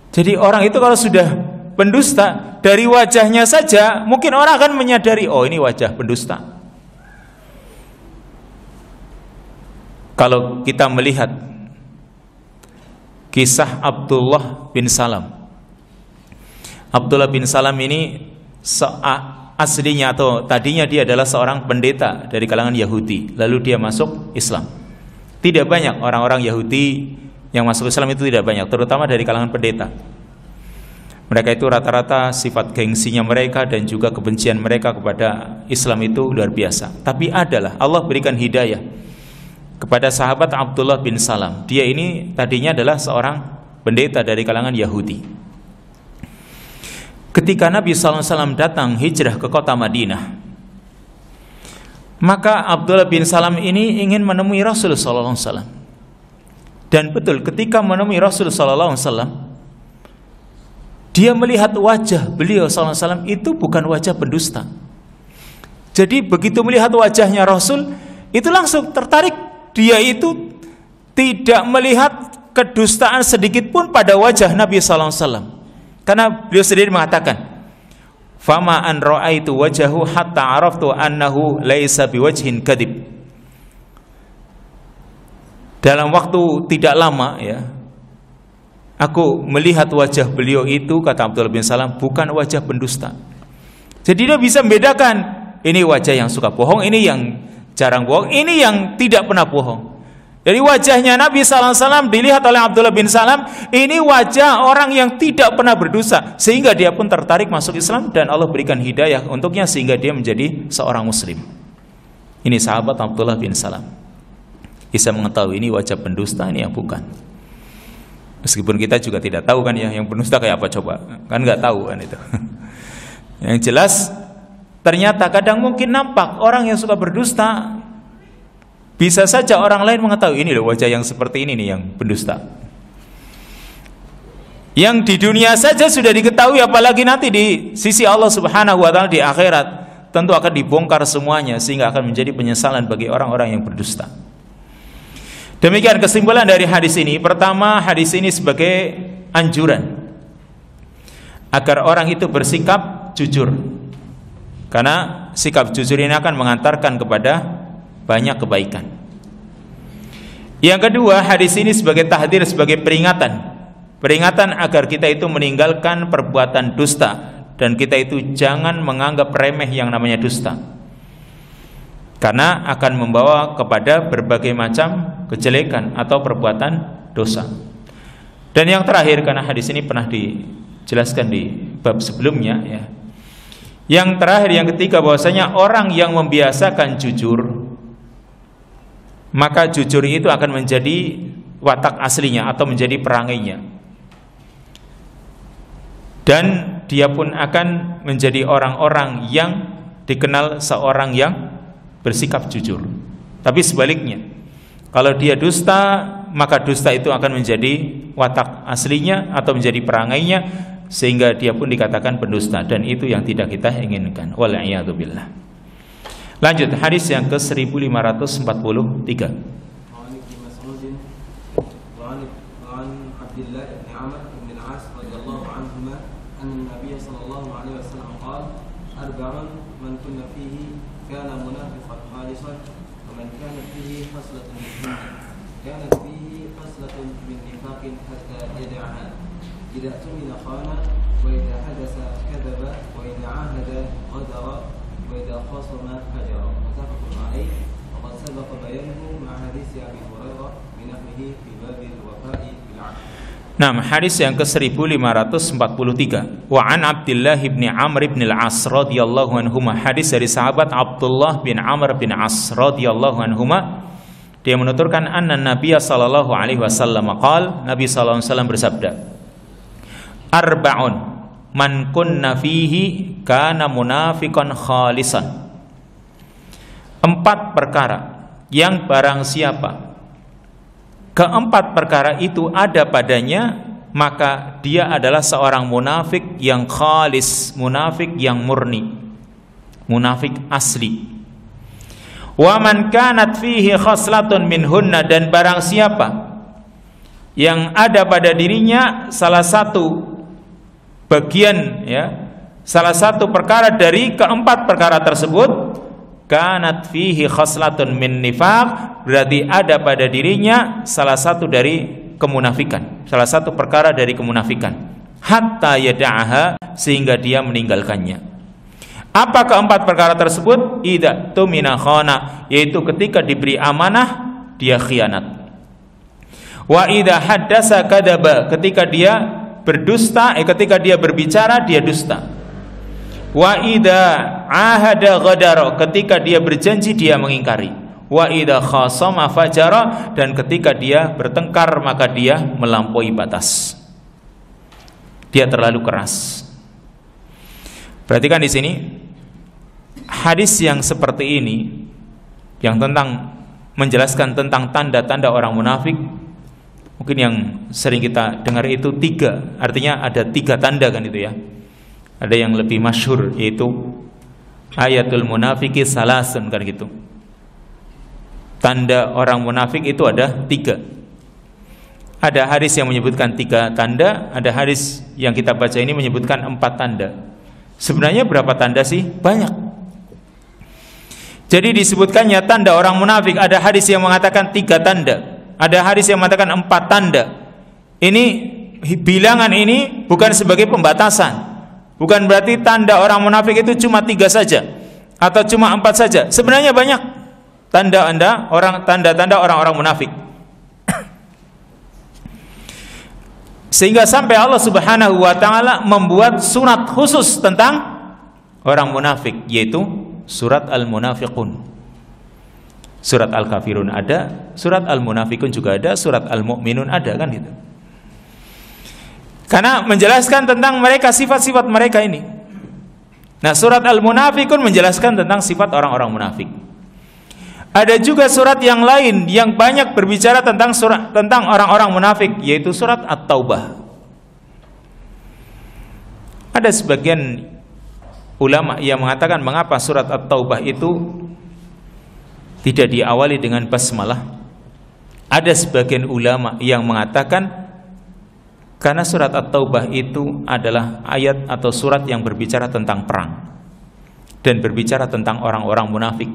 Jadi orang itu kalau sudah pendusta, dari wajahnya saja mungkin orang akan menyadari, oh ini wajah pendusta. Kalau kita melihat kisah Abdullah bin Salam. Abdullah bin Salam ini aslinya atau tadinya dia adalah seorang pendeta dari kalangan Yahudi. Lalu dia masuk Islam. Tidak banyak orang-orang Yahudi yang masuk Islam, itu tidak banyak, terutama dari kalangan pendeta. Mereka itu rata-rata sifat gengsinya mereka dan juga kebencian mereka kepada Islam itu luar biasa. Tapi adalah Allah berikan hidayah kepada sahabat Abdullah bin Salam. Dia ini tadinya adalah seorang pendeta dari kalangan Yahudi. Ketika Nabi SAW datang hijrah ke kota Madinah, maka Abdullah bin Salam ini ingin menemui Rasul SAW. Dan betul, ketika menemui Rasul SAW, dia melihat wajah beliau SAW itu bukan wajah pendusta. Jadi begitu melihat wajahnya Rasul, itu langsung tertarik. Dia itu tidak melihat kedustaan sedikit pun pada wajah Nabi SAW. Karena beliau sendiri mengatakan, fama an ra'aitu wajahu hatta araftu annahu laisa biwajhin kadhib. Dalam waktu tidak lama ya, aku melihat wajah beliau itu, kata Abdullah bin Salam, bukan wajah pendusta. Jadi dia bisa membedakan, ini wajah yang suka bohong, ini yang jarang bohong, ini yang tidak pernah bohong. Jadi wajahnya Nabi SAW dilihat oleh Abdullah bin Salam, ini wajah orang yang tidak pernah berdosa, sehingga dia pun tertarik masuk Islam dan Allah berikan hidayah untuknya sehingga dia menjadi seorang muslim. Ini sahabat Abdullah bin Salam bisa mengetahui ini wajah pendusta, ini yang bukan. Meskipun kita juga tidak tahu kan ya, yang pendusta kayak apa coba, kan nggak tahu kan itu. Yang jelas ternyata kadang mungkin nampak orang yang suka berdusta, bisa saja orang lain mengetahui ini loh wajah yang seperti ini nih yang pendusta. Yang di dunia saja sudah diketahui, apalagi nanti di sisi Allah Subhanahu wa taala di akhirat, tentu akan dibongkar semuanya sehingga akan menjadi penyesalan bagi orang-orang yang berdusta. Demikian kesimpulan dari hadis ini. Pertama, hadis ini sebagai anjuran agar orang itu bersikap jujur. Karena sikap jujur ini akan mengantarkan kepada banyak kebaikan. Yang kedua, hadis ini sebagai tahdzir, sebagai peringatan. Peringatan agar kita itu meninggalkan perbuatan dusta. Dan kita itu jangan menganggap remeh yang namanya dusta. Karena akan membawa kepada berbagai macam kejelekan atau perbuatan dosa. Dan yang terakhir, karena hadis ini pernah dijelaskan di bab sebelumnya ya. Yang terakhir, yang ketiga, bahwasanya orang yang membiasakan jujur, maka jujur itu akan menjadi watak aslinya atau menjadi perangainya. Dan dia pun akan menjadi orang-orang yang dikenal seorang yang bersikap jujur. Tapi sebaliknya, kalau dia dusta, maka dusta itu akan menjadi watak aslinya atau menjadi perangainya, sehingga dia pun dikatakan pendusta, dan itu yang tidak kita inginkan. Wal'iyadzubillah. Lanjut hadis yang ke 1543. إذا اؤتمن خان وإذا حدث كذب وإن عاهد غدر وإذا خاصم هجر. متفق عليه. وقد سبق بيانه مع حديث أبي هريرة بنحوه في باب الوفاء بالعهد. Nah, hadis yang ke 1543. Wa an Abdullah bin Amr bin al-As radhiyallahu anhuma. Hadis dari sahabat Abdullah bin Amr bin As radhiyallahu anhuma. Dia menuturkan anna Nabiy sallallahu alaihi wasallam qaal, Nabi sallallahu alaihi wasallam bersabda, arba'un man kunna fihi kana munafiqan khalisan. 4 perkara yang barang siapa keempat perkara itu ada padanya, maka dia adalah seorang munafik yang khalis, munafik yang murni, munafik asli. Wa man kanat fihi khaslatun minhunna, dan barang siapa yang ada pada dirinya salah satu bagian, ya, salah satu perkara dari keempat perkara tersebut, kanat fihi khaslatun min nifaq, berarti ada pada dirinya salah satu dari kemunafikan, salah satu perkara dari kemunafikan, hatta yada'aha, sehingga dia meninggalkannya. Apa keempat perkara tersebut? Idza tumina khana, yaitu ketika diberi amanah dia khianat. Wa idza haddasa kadzaba, ketika dia berdusta, ketika dia berbicara dia dusta. Wa idza ahada ghadara, ketika dia berjanji dia mengingkari. Wa idza khasama fajara, dan ketika dia bertengkar maka dia melampaui batas. Dia terlalu keras. Perhatikan di sini hadis yang seperti ini, yang tentang menjelaskan tentang tanda-tanda orang munafik. Mungkin yang sering kita dengar itu 3, artinya ada 3 tanda kan itu ya. Ada yang lebih masyhur yaitu ayatul munafiki salasun kan gitu. Tanda orang munafik itu ada 3. Ada hadis yang menyebutkan 3 tanda, ada hadis yang kita baca ini menyebutkan 4 tanda. Sebenarnya berapa tanda sih? Banyak. Jadi disebutkannya tanda orang munafik, ada hadis yang mengatakan 3 tanda, ada hadis yang mengatakan 4 tanda. Ini bilangan ini bukan sebagai pembatasan, bukan berarti tanda orang munafik itu cuma 3 saja atau cuma 4 saja. Sebenarnya banyak tanda-tanda orang-orang munafik. Sehingga sampai Allah Subhanahu wa taala membuat surat khusus tentang orang munafik, yaitu surat Al-Munafiqun. Surat Al-Kafirun ada, surat Al-Munafiqun juga ada, surat Al-Mu'minun ada kan gitu. Karena menjelaskan tentang mereka, sifat-sifat mereka ini. Nah, surat Al-Munafiqun menjelaskan tentang sifat orang-orang munafik. Ada juga surat yang lain yang banyak berbicara tentang orang-orang munafik, yaitu surat At-Taubah. Ada sebagian ulama yang mengatakan mengapa surat At-Taubah itu tidak diawali dengan basmalah. Ada sebagian ulama yang mengatakan karena surat At-Taubah itu adalah ayat atau surat yang berbicara tentang perang dan berbicara tentang orang-orang munafik,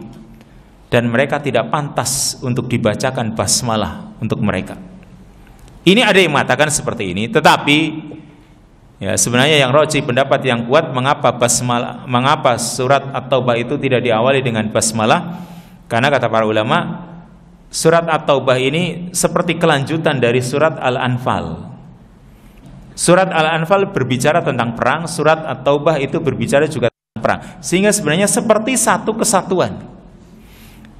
dan mereka tidak pantas untuk dibacakan basmalah untuk mereka. Ini ada yang mengatakan seperti ini, tetapi ya sebenarnya yang rajih, pendapat yang kuat, mengapa surat At-Taubah itu tidak diawali dengan basmalah? Karena kata para ulama, surat At-Taubah ini seperti kelanjutan dari surat Al-Anfal. Surat Al-Anfal berbicara tentang perang, surat At-Taubah itu berbicara juga tentang perang, sehingga sebenarnya seperti satu kesatuan,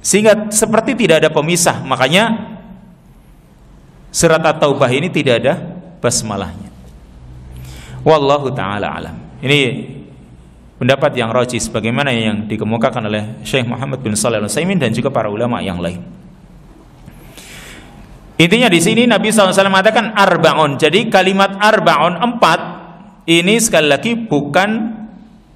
sehingga seperti tidak ada pemisah. Makanya surat At-Taubah ini tidak ada basmalahnya. Wallahu ta'ala alam. Ini pendapat yang rajih sebagaimana yang dikemukakan oleh Syekh Muhammad bin Shalih Al-Utsaimin dan juga para ulama yang lain. Intinya di sini Nabi SAW mengatakan arba'un. Jadi kalimat arba'un 4 ini sekali lagi bukan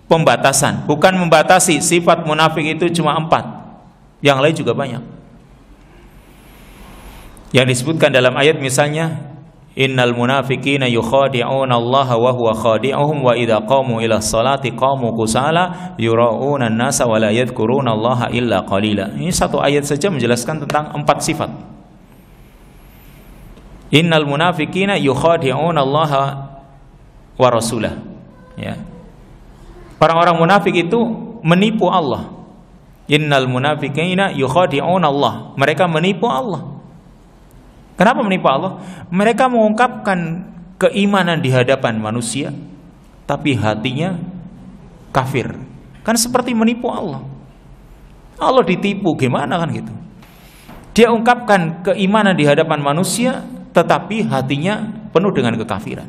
pembatasan, bukan membatasi sifat munafik itu cuma 4. Yang lain juga banyak. Yang disebutkan dalam ayat misalnya, innal munafiqina yukhadi'una Allah wa huwa khadi'uhum wa idza qamu ila sholati qamu kusala yura'una an-nasa wa la yadhkuruna Allah illa qalila. Ini satu ayat saja menjelaskan tentang 4 sifat. Innal munafiqina yukhadi'una Allah wa rasulah. Ya. Orang-orang munafik itu menipu Allah. Innal munafiqina yukhadi'una Allah. Mereka menipu Allah. Kenapa menipu Allah? Mereka mengungkapkan keimanan di hadapan manusia, tapi hatinya kafir. Kan seperti menipu Allah. Allah ditipu, gimana kan gitu. Dia ungkapkan keimanan di hadapan manusia, tetapi hatinya penuh dengan kekafiran.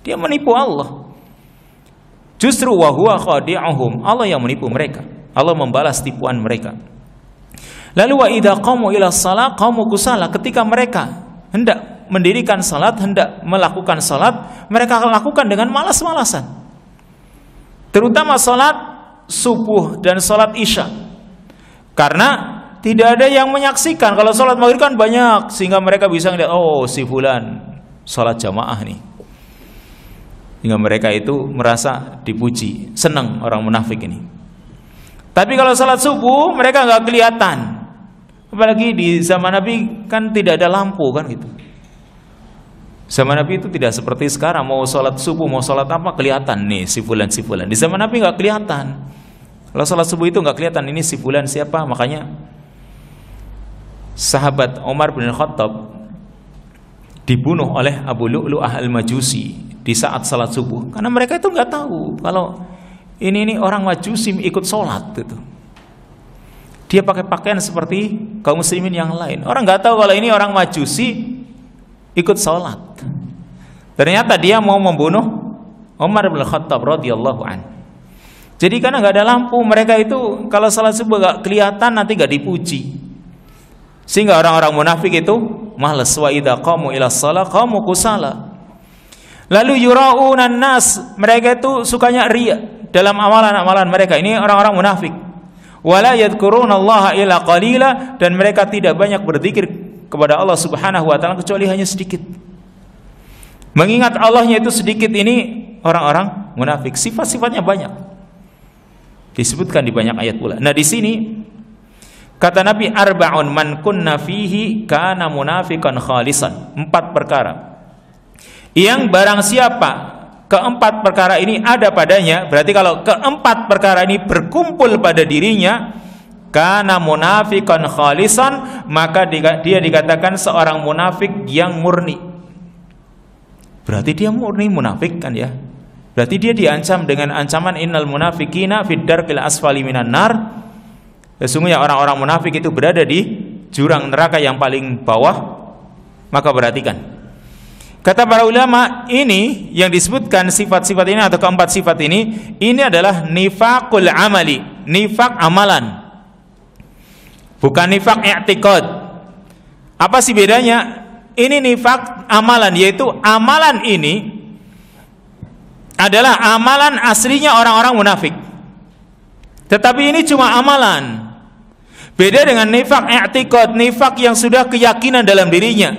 Dia menipu Allah. Justru wa huwa khadi'uhum. Allah yang menipu mereka. Allah membalas tipuan mereka. Lalu wa idza qamu ila shalah qamu kusala, ketika mereka hendak mendirikan salat, hendak melakukan salat, mereka lakukan dengan malas-malasan. Terutama salat subuh dan salat isya. Karena tidak ada yang menyaksikan. Kalau salat maghrib kan banyak, sehingga mereka bisa melihat, oh si fulan salat jamaah nih. Sehingga mereka itu merasa dipuji, senang orang munafik ini. Tapi kalau salat subuh mereka nggak kelihatan. Apalagi di zaman Nabi kan tidak ada lampu kan gitu. Zaman Nabi itu tidak seperti sekarang, mau salat subuh, mau salat apa kelihatan nih si fulan. Di zaman Nabi nggak kelihatan. Kalau salat subuh itu nggak kelihatan ini si fulan siapa. Makanya sahabat Umar bin Khattab dibunuh oleh Abu Lu'lu'ah al-Majusi di saat salat subuh, karena mereka itu nggak tahu kalau ini orang Majusi ikut sholat gitu. Dia pakai pakaian seperti kaum muslimin yang lain. Orang nggak tahu kalau ini orang Majusi ikut sholat. Ternyata dia mau membunuh Umar bin Khattab radhiyallahu an. Jadi karena nggak ada lampu, mereka itu kalau salat subuh nggak kelihatan, nanti nggak dipuji. Sehingga orang-orang munafik itu malas. Wa idza qamu ila shalah qamu kusala. Lalu yura'unan nas, mereka itu sukanya riya dalam amalan-amalan mereka. Ini orang-orang munafik. Wala yadhkurunallaha illa qalila, dan mereka tidak banyak berzikir kepada Allah Subhanahu wa taala kecuali hanya sedikit. Mengingat Allahnya itu sedikit, ini orang-orang munafik. Sifat-sifatnya banyak. Disebutkan di banyak ayat pula. Nah, di sini kata Nabi, arba'un man kunna fihi kana munafiqan khalisan. 4 perkara yang barang siapa keempat perkara ini ada padanya, berarti kalau keempat perkara ini berkumpul pada dirinya, kana munafiqan khalisan, maka dia dikatakan seorang munafik yang murni. Berarti dia murni munafik kan ya? Berarti dia diancam dengan ancaman innal munafiqina fid darkil asfali minan nar. Sesungguhnya orang-orang munafik itu berada di jurang neraka yang paling bawah. Maka perhatikan. Kata para ulama, ini yang disebutkan sifat-sifat ini atau keempat sifat ini adalah nifaqul amali, nifaq amalan. Bukan nifaq i'tiqad. Apa sih bedanya? Ini nifaq amalan, yaitu amalan ini adalah amalan aslinya orang-orang munafik. Tetapi ini cuma amalan. Beda dengan nifaq i'tiqad, nifaq yang sudah keyakinan dalam dirinya.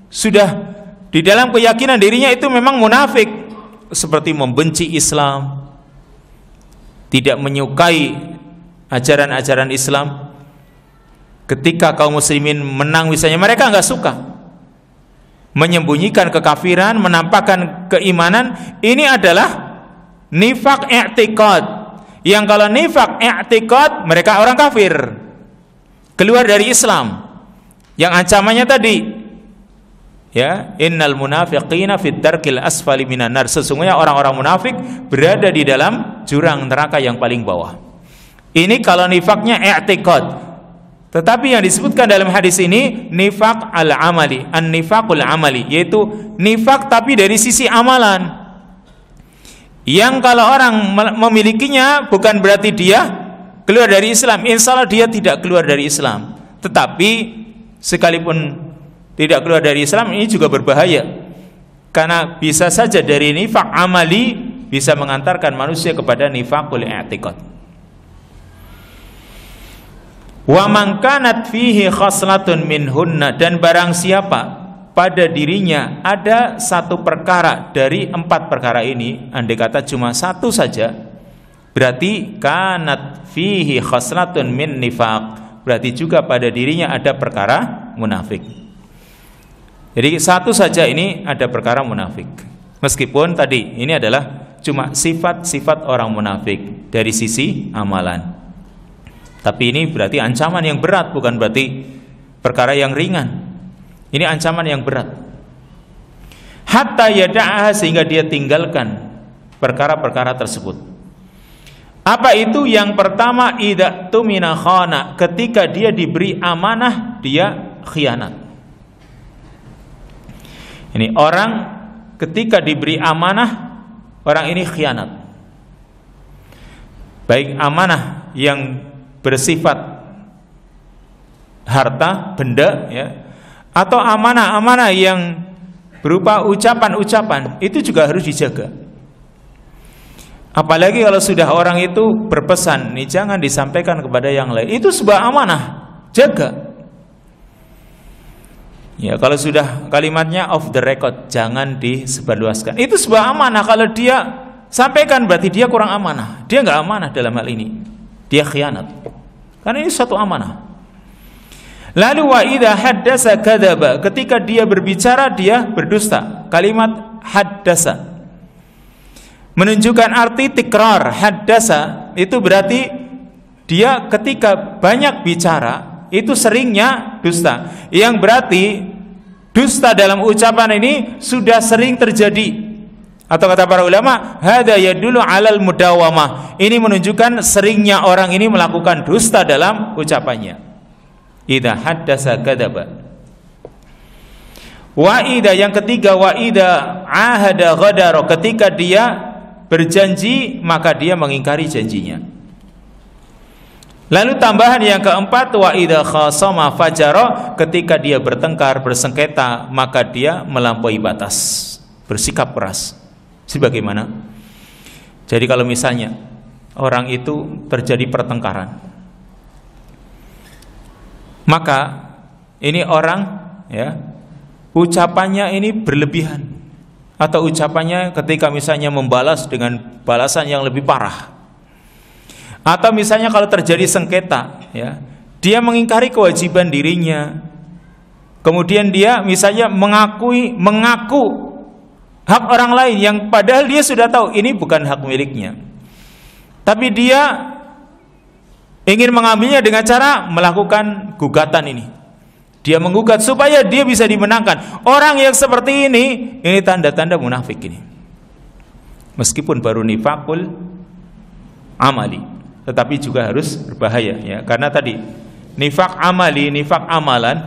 Sudah di dalam keyakinan dirinya itu memang munafik, seperti membenci Islam, tidak menyukai ajaran-ajaran Islam. Ketika kaum muslimin menang misalnya, mereka nggak suka. Menyembunyikan kekafiran, menampakkan keimanan, ini adalah nifaq i'tiqad. Yang kalau nifaq i'tiqad, mereka orang kafir, keluar dari Islam. Yang ancamannya tadi, ya, innal munafiqina fid darkil asfali minan nar. Sesungguhnya orang-orang munafik berada di dalam jurang neraka yang paling bawah. Ini kalau nifaknya i'tiqad. Tetapi yang disebutkan dalam hadis ini nifaq al-amali, an-nifaqul amali, yaitu nifak tapi dari sisi amalan. Yang kalau orang memilikinya bukan berarti dia keluar dari Islam. Insya Allah dia tidak keluar dari Islam. Tetapi sekalipun tidak keluar dari Islam, ini juga berbahaya. Karena bisa saja dari nifaq amali bisa mengantarkan manusia kepada nifaqul i'tiqad. Wa man kanat fihi khaslatun minhunna, dan barang siapa pada dirinya ada satu perkara dari 4 perkara ini, andai kata cuma satu saja, berarti kanat fihi khaslatun min nifaq, berarti juga pada dirinya ada perkara munafik. Jadi satu saja ini ada perkara munafik. Meskipun tadi ini adalah cuma sifat-sifat orang munafik dari sisi amalan. Tapi ini berarti ancaman yang berat, bukan berarti perkara yang ringan. Ini ancaman yang berat. Hatta yada'aha, sehingga dia tinggalkan perkara-perkara tersebut. Apa itu? Yang pertama, idza tumina khana, ketika dia diberi amanah dia khianat. Ini orang ketika diberi amanah, orang ini khianat. Baik amanah yang bersifat harta, benda, ya, atau amanah-amanah yang berupa ucapan-ucapan, itu juga harus dijaga. Apalagi kalau sudah orang itu berpesan, nih jangan disampaikan kepada yang lain, itu sebuah amanah, jaga. Ya, kalau sudah kalimatnya off the record, jangan disebarluaskan. Itu sebuah amanah. Kalau dia sampaikan berarti dia kurang amanah. Dia nggak amanah dalam hal ini. Dia khianat. Karena ini suatu amanah. Lalu wa idza haddasa kadzaba, ketika dia berbicara dia berdusta. Kalimat haddasa menunjukkan arti tikrar. Haddasa itu berarti dia ketika banyak bicara itu seringnya dusta. Yang berarti dusta dalam ucapan ini sudah sering terjadi. Atau kata para ulama, hada yadullu 'alal mudawamah. Ini menunjukkan seringnya orang ini melakukan dusta dalam ucapannya. Idza haddasa kadzaba. Wa idza, yang ketiga, wa idza ahada ghadara, ketika dia berjanji maka dia mengingkari janjinya. Lalu tambahan yang keempat, wa idza khasama fajara, ketika dia bertengkar, bersengketa, maka dia melampaui batas, bersikap keras. Sebagaimana, jadi kalau misalnya orang itu terjadi pertengkaran, maka ini orang, ya, ucapannya ini berlebihan, atau ucapannya ketika misalnya membalas dengan balasan yang lebih parah, atau misalnya kalau terjadi sengketa, ya, dia mengingkari kewajiban dirinya, kemudian dia misalnya mengaku hak orang lain yang padahal dia sudah tahu ini bukan hak miliknya, tapi dia ingin mengambilnya dengan cara melakukan gugatan ini. Dia menggugat supaya dia bisa dimenangkan. Orang yang seperti ini tanda-tanda munafik ini. Meskipun baru nifakul amali, tetapi juga harus berbahaya, ya. Karena tadi nifak amali, nifak amalan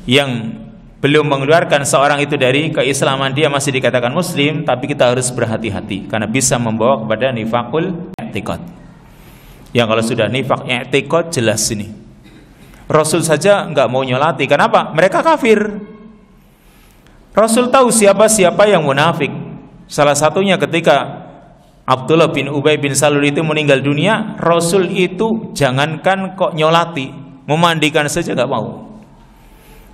yang belum mengeluarkan seorang itu dari keislaman, dia masih dikatakan muslim, tapi kita harus berhati-hati karena bisa membawa kepada nifakul i'tiqad. Yang kalau sudah nifak i'tiqad jelas ini. Rasul saja nggak mau nyolati. Kenapa? Mereka kafir. Rasul tahu siapa-siapa yang munafik. Salah satunya ketika Abdullah bin Ubay bin Salul itu meninggal dunia, Rasul itu jangankan kok nyolati, memandikan saja nggak mau.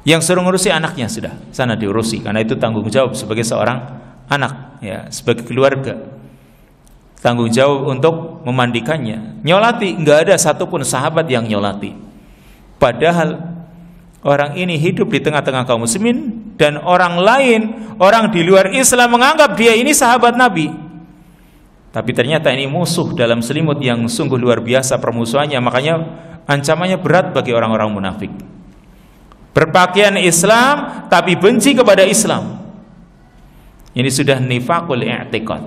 Yang suruh ngurusi anaknya sudah, sana diurusi, karena itu tanggung jawab sebagai seorang anak, ya, sebagai keluarga, tanggung jawab untuk memandikannya. Nyolati, nggak ada satupun sahabat yang nyolati. Padahal orang ini hidup di tengah-tengah kaum muslimin, dan orang lain, orang di luar Islam menganggap dia ini sahabat Nabi. Tapi ternyata ini musuh dalam selimut yang sungguh luar biasa permusuhannya. Makanya ancamannya berat bagi orang-orang munafik. Berpakaian Islam tapi benci kepada Islam. Ini sudah nifakul i'tiqad.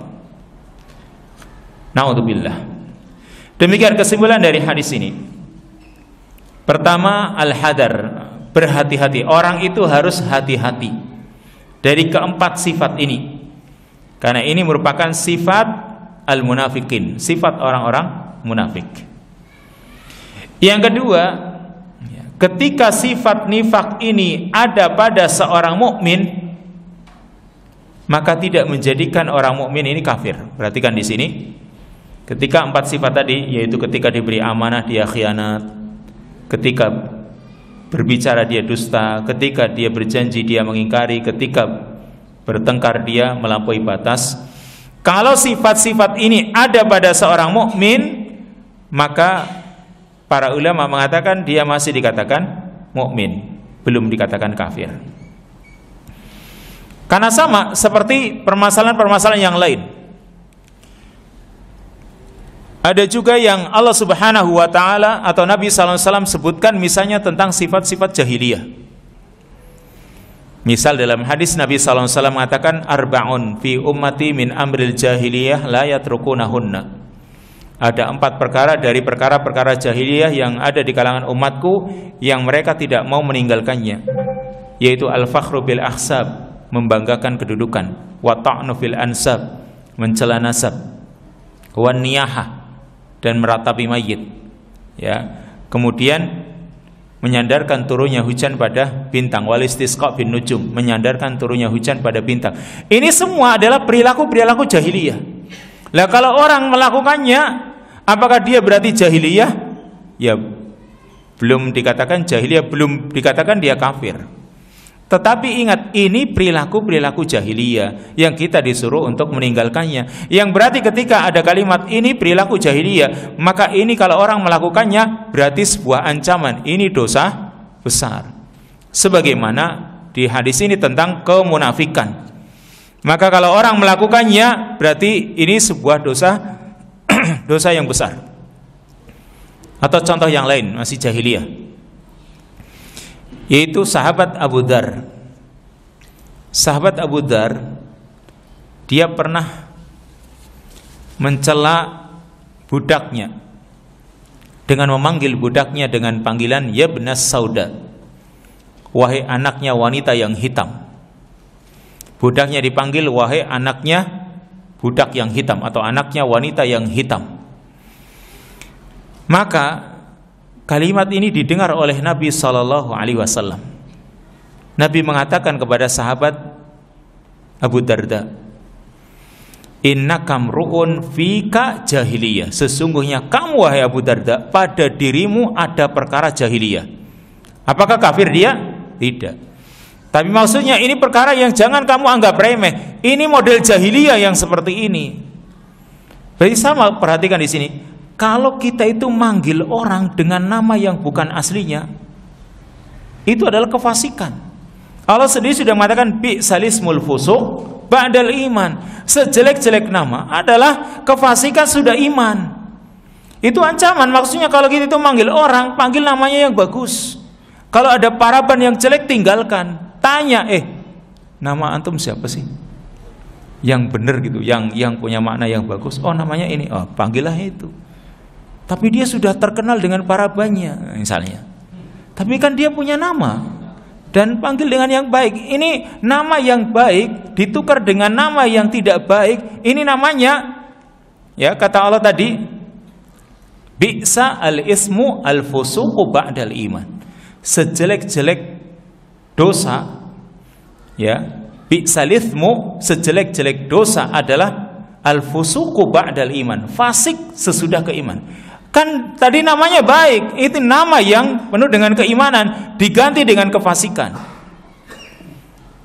Na'udzubillah. Demikian kesimpulan dari hadis ini. Pertama, al-hadar, berhati-hati. Orang itu harus hati-hati dari keempat sifat ini, karena ini merupakan sifat al-munafikin, sifat orang-orang munafik. Yang kedua, ketika sifat nifak ini ada pada seorang mukmin, maka tidak menjadikan orang mukmin ini kafir. Perhatikan di sini, ketika empat sifat tadi, yaitu ketika diberi amanah dia khianat, ketika berbicara dia dusta, ketika dia berjanji dia mengingkari, ketika bertengkar dia melampaui batas. Kalau sifat-sifat ini ada pada seorang mukmin, maka para ulama mengatakan dia masih dikatakan mukmin, belum dikatakan kafir. Karena sama seperti permasalahan-permasalahan yang lain. Ada juga yang Allah Subhanahu wa taala atau Nabi sallallahu alaihi wasallam sebutkan, misalnya tentang sifat-sifat jahiliyah. Misal dalam hadis Nabi sallallahu alaihi wasallam mengatakan, arba'un fi ummati min amril jahiliyah la yatrukunahunna. Ada 4 perkara dari perkara-perkara jahiliyah yang ada di kalangan umatku yang mereka tidak mau meninggalkannya, yaitu al-fakhru bil ahsab, membanggakan kedudukan, wa ta'nu fil ansab, mencela nasab, wa niyahah, dan meratapi mayit, ya. Kemudian menyandarkan turunnya hujan pada bintang, wal istisqa bin nujum, menyandarkan turunnya hujan pada bintang. Ini semua adalah perilaku-perilaku jahiliyah. Lah kalau orang melakukannya, apakah dia berarti jahiliyah? Ya, belum dikatakan jahiliyah, belum dikatakan dia kafir. Tetapi ingat, ini perilaku-perilaku jahiliyah yang kita disuruh untuk meninggalkannya. Yang berarti ketika ada kalimat ini perilaku jahiliyah, maka ini kalau orang melakukannya berarti sebuah ancaman, ini dosa besar. Sebagaimana di hadis ini tentang kemunafikan. Maka kalau orang melakukannya berarti ini sebuah dosa dosa yang besar. Atau contoh yang lain masih jahiliyah, yaitu sahabat Abu Dzar. Sahabat Abu Dzar, dia pernah mencela budaknya dengan memanggil budaknya dengan panggilan ya ibnas sauda, wahai anaknya wanita yang hitam. Budaknya dipanggil wahai anaknya budak yang hitam atau anaknya wanita yang hitam. Maka kalimat ini didengar oleh Nabi SAW. Nabi mengatakan kepada sahabat Abu Darda, innaka mru'un fika jahiliyah, sesungguhnya kamu wahai Abu Darda pada dirimu ada perkara jahiliyah. Apakah kafir dia? Tidak. Tapi maksudnya ini perkara yang jangan kamu anggap remeh. Ini model jahiliyah yang seperti ini. Berarti sama, perhatikan di sini. Kalau kita itu manggil orang dengan nama yang bukan aslinya, itu adalah kefasikan. Allah sendiri sudah mengatakan bi'salismul fusuq ba'dal iman. Sejelek-jelek nama adalah kefasikan sudah iman. Itu ancaman. Maksudnya kalau kita itu manggil orang, panggil namanya yang bagus. Kalau ada paraban yang jelek, tinggalkan. Tanya, nama antum siapa sih? Yang benar gitu, yang punya makna yang bagus. Oh, namanya ini. Oh, panggillah itu. Tapi dia sudah terkenal dengan parabannya misalnya. Tapi kan dia punya nama dan panggil dengan yang baik. Ini nama yang baik ditukar dengan nama yang tidak baik. Ini namanya, ya kata Allah tadi, bi'sa al-ismu al-fusuqu ba'dal iman. Sejelek-jelek dosa, ya, bi'sal ismu, sejelek-jelek dosa adalah al-fusuqu ba'dal iman, fasik sesudah keiman. Kan tadi namanya baik, itu nama yang penuh dengan keimanan, diganti dengan kefasikan.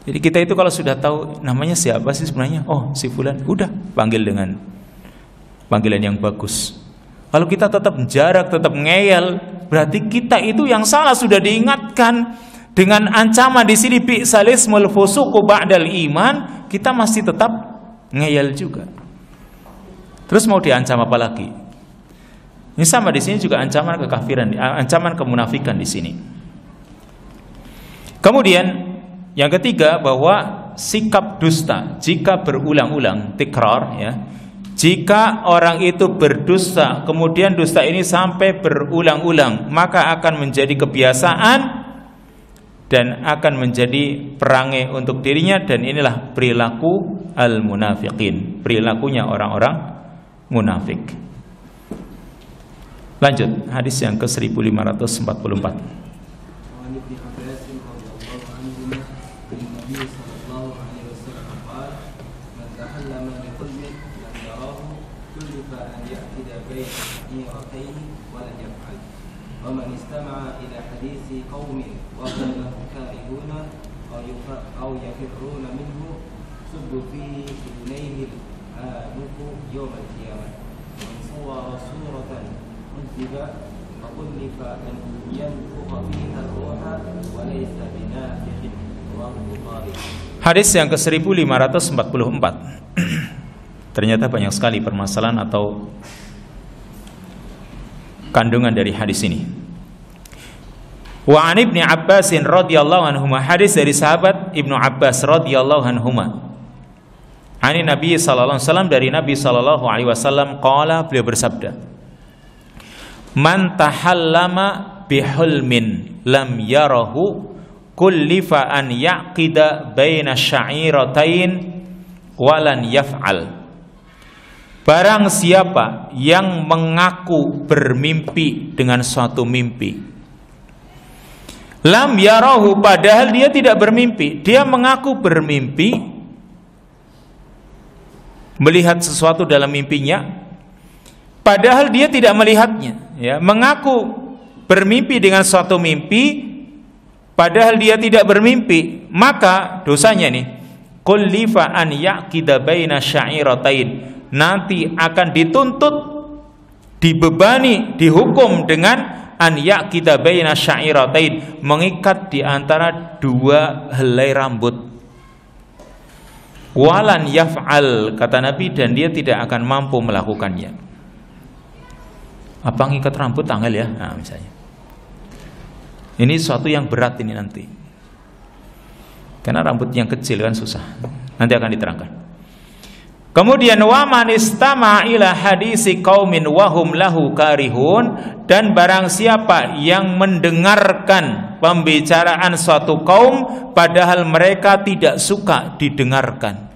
Jadi kita itu kalau sudah tahu namanya siapa sih sebenarnya, oh si fulan, udah panggil dengan panggilan yang bagus. Kalau kita tetap jarak, tetap ngeyel, berarti kita itu yang salah. Sudah diingatkan dengan ancaman di sini bi'salismul fusuqu ba'dal iman, kita masih tetap ngeyel juga. Terus mau diancam apa lagi? Ini sama di sini juga ancaman kekafiran, ancaman kemunafikan di sini. Kemudian yang ketiga, bahwa sikap dusta jika berulang-ulang, tikrar, ya. Jika orang itu berdusta, kemudian dusta ini sampai berulang-ulang, maka akan menjadi kebiasaan dan akan menjadi perangai untuk dirinya, dan inilah perilaku al-munafiqin, perilakunya orang-orang munafik. Lanjut, hadis yang ke 1544. Hadis yang ke 1544. Ternyata banyak sekali permasalahan atau kandungan dari hadis ini. Wa an Ibnu Abbas radhiyallahu anhuma, hadis dari sahabat Ibnu Abbas radhiyallahu anhuma. Ani Nabi sallallahu alaihi wasallam, dari Nabi sallallahu alaihi wasallam, qala, beliau bersabda, man tahallama bihulmin lam yarahu kullifa an yaqida baina sya'iratain walan yaf'al. Barang siapa yang mengaku bermimpi dengan suatu mimpi, Lam yarahu, padahal dia tidak bermimpi. Dia mengaku bermimpi, melihat sesuatu dalam mimpinya, padahal dia tidak melihatnya, ya, mengaku bermimpi dengan suatu mimpi padahal dia tidak bermimpi, maka dosanya nih kullifa an yaqida baina sya'iratain, nanti akan dituntut, dibebani, dihukum dengan an yaqida baina sya'iratain, mengikat di antara dua helai rambut. Walan yaf'al, kata Nabi, dan dia tidak akan mampu melakukannya. Apa ngikat rambut tanggal ya? Nah, misalnya. Ini sesuatu yang berat ini nanti. Karena rambut yang kecil kan susah. Nanti akan diterangkan. Kemudian wa man istama ila hadisi qaumin wa hum lahu karihun, dan barang siapa yang mendengarkan pembicaraan suatu kaum padahal mereka tidak suka didengarkan,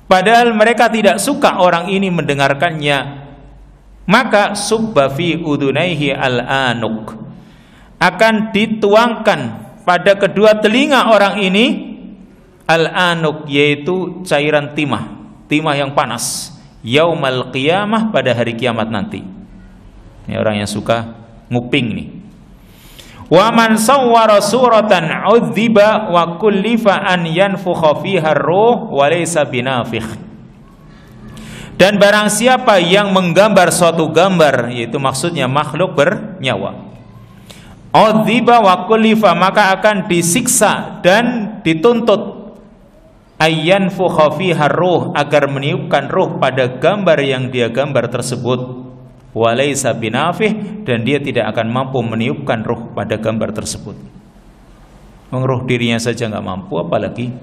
padahal mereka tidak suka orang ini mendengarkannya, maka subba fi udunaihi al-anuk, akan dituangkan pada kedua telinga orang ini al-anuk, yaitu cairan timah yang panas, yaumal qiyamah, pada hari kiamat nanti. Ini orang yang suka nguping nih. Wa man sawwara suratan udziba wa kullifa an yanfukha fiha ar-ruh wa laysa binafikh. Dan barang siapa yang menggambar suatu gambar, yaitu maksudnya makhluk bernyawa, udziba wa kullifa, maka akan disiksa dan dituntut ayyanfukha fiha ruh, agar meniupkan ruh pada gambar yang dia gambar tersebut, walaysa binafih, dan dia tidak akan mampu meniupkan ruh pada gambar tersebut. Ruh dirinya saja nggak mampu, apalagi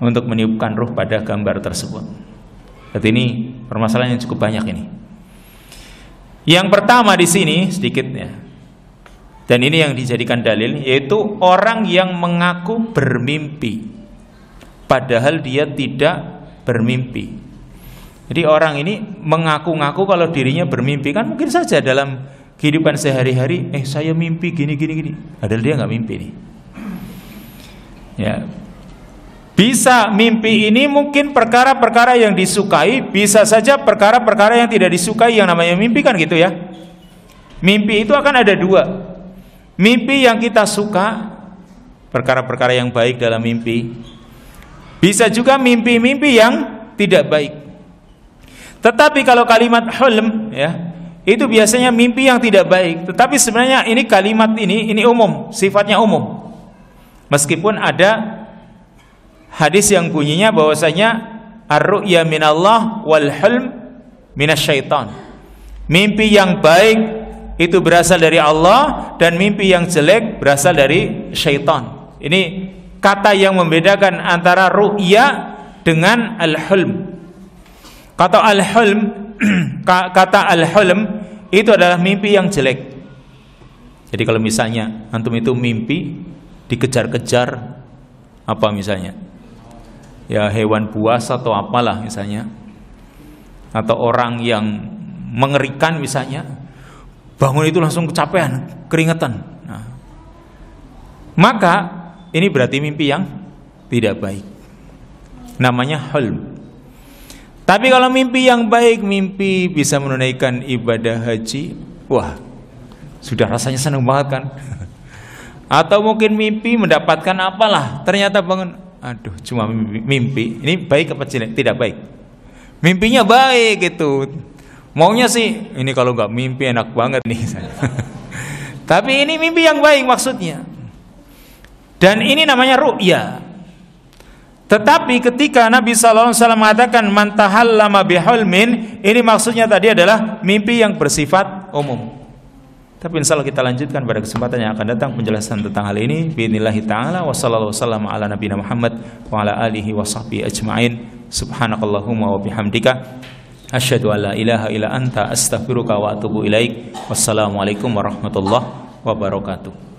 untuk meniupkan ruh pada gambar tersebut. Jadi ini permasalahan yang cukup banyak ini. Yang pertama di sini sedikit ya, dan ini yang dijadikan dalil, yaitu orang yang mengaku bermimpi padahal dia tidak bermimpi. Jadi orang ini mengaku-ngaku kalau dirinya bermimpi, kan mungkin saja dalam kehidupan sehari-hari, saya mimpi gini, padahal dia nggak mimpi nih. Ya, bisa mimpi ini mungkin perkara-perkara yang disukai, bisa saja perkara-perkara yang tidak disukai, yang namanya mimpi kan gitu ya. Mimpi itu akan ada dua. Mimpi yang kita suka, perkara-perkara yang baik dalam mimpi. Bisa juga mimpi-mimpi yang tidak baik. Tetapi kalau kalimat hulm ya, itu biasanya mimpi yang tidak baik. Tetapi sebenarnya ini kalimat ini umum, sifatnya umum. Meskipun ada hadis yang bunyinya bahwasanya ar-ru'ya minallah wal hulm minasyaitan. Mimpi yang baik itu berasal dari Allah, dan mimpi yang jelek berasal dari syaitan. Ini kata yang membedakan antara ru'ya dengan al-hulm. Kata al-hulm itu adalah mimpi yang jelek. Jadi kalau misalnya antum itu mimpi dikejar-kejar apa misalnya, ya hewan buas atau apalah misalnya, atau orang yang mengerikan misalnya, bangun itu langsung kecapean, keringetan. Nah, maka ini berarti mimpi yang tidak baik, namanya hulm. Tapi kalau mimpi yang baik, mimpi bisa menunaikan ibadah haji, wah, sudah rasanya senang banget kan. Atau mungkin mimpi mendapatkan apalah, ternyata bangun, aduh cuma mimpi. Ini baik apa tidak baik? Mimpinya baik itu, maunya sih ini kalau nggak mimpi enak banget nih. Tapi ini mimpi yang baik maksudnya. Dan ini namanya ru'ya. Tetapi ketika Nabi SAW mengatakan man tahallama bihulmin, ini maksudnya tadi adalah mimpi yang bersifat umum. Tapi insya Allah kita lanjutkan pada kesempatan yang akan datang penjelasan tentang hal ini. Bi'idhnillahi ta'ala. Wa sallallahu wasallam ala nabiyina Muhammad wa ala alihi wa sahbihi ajma'in. Subhanakallahumma wa bihamdika asyhadu an la ilaha illa anta astaghfiruka wa atubu ilaik. Wassalamualaikum warahmatullahi wabarakatuh.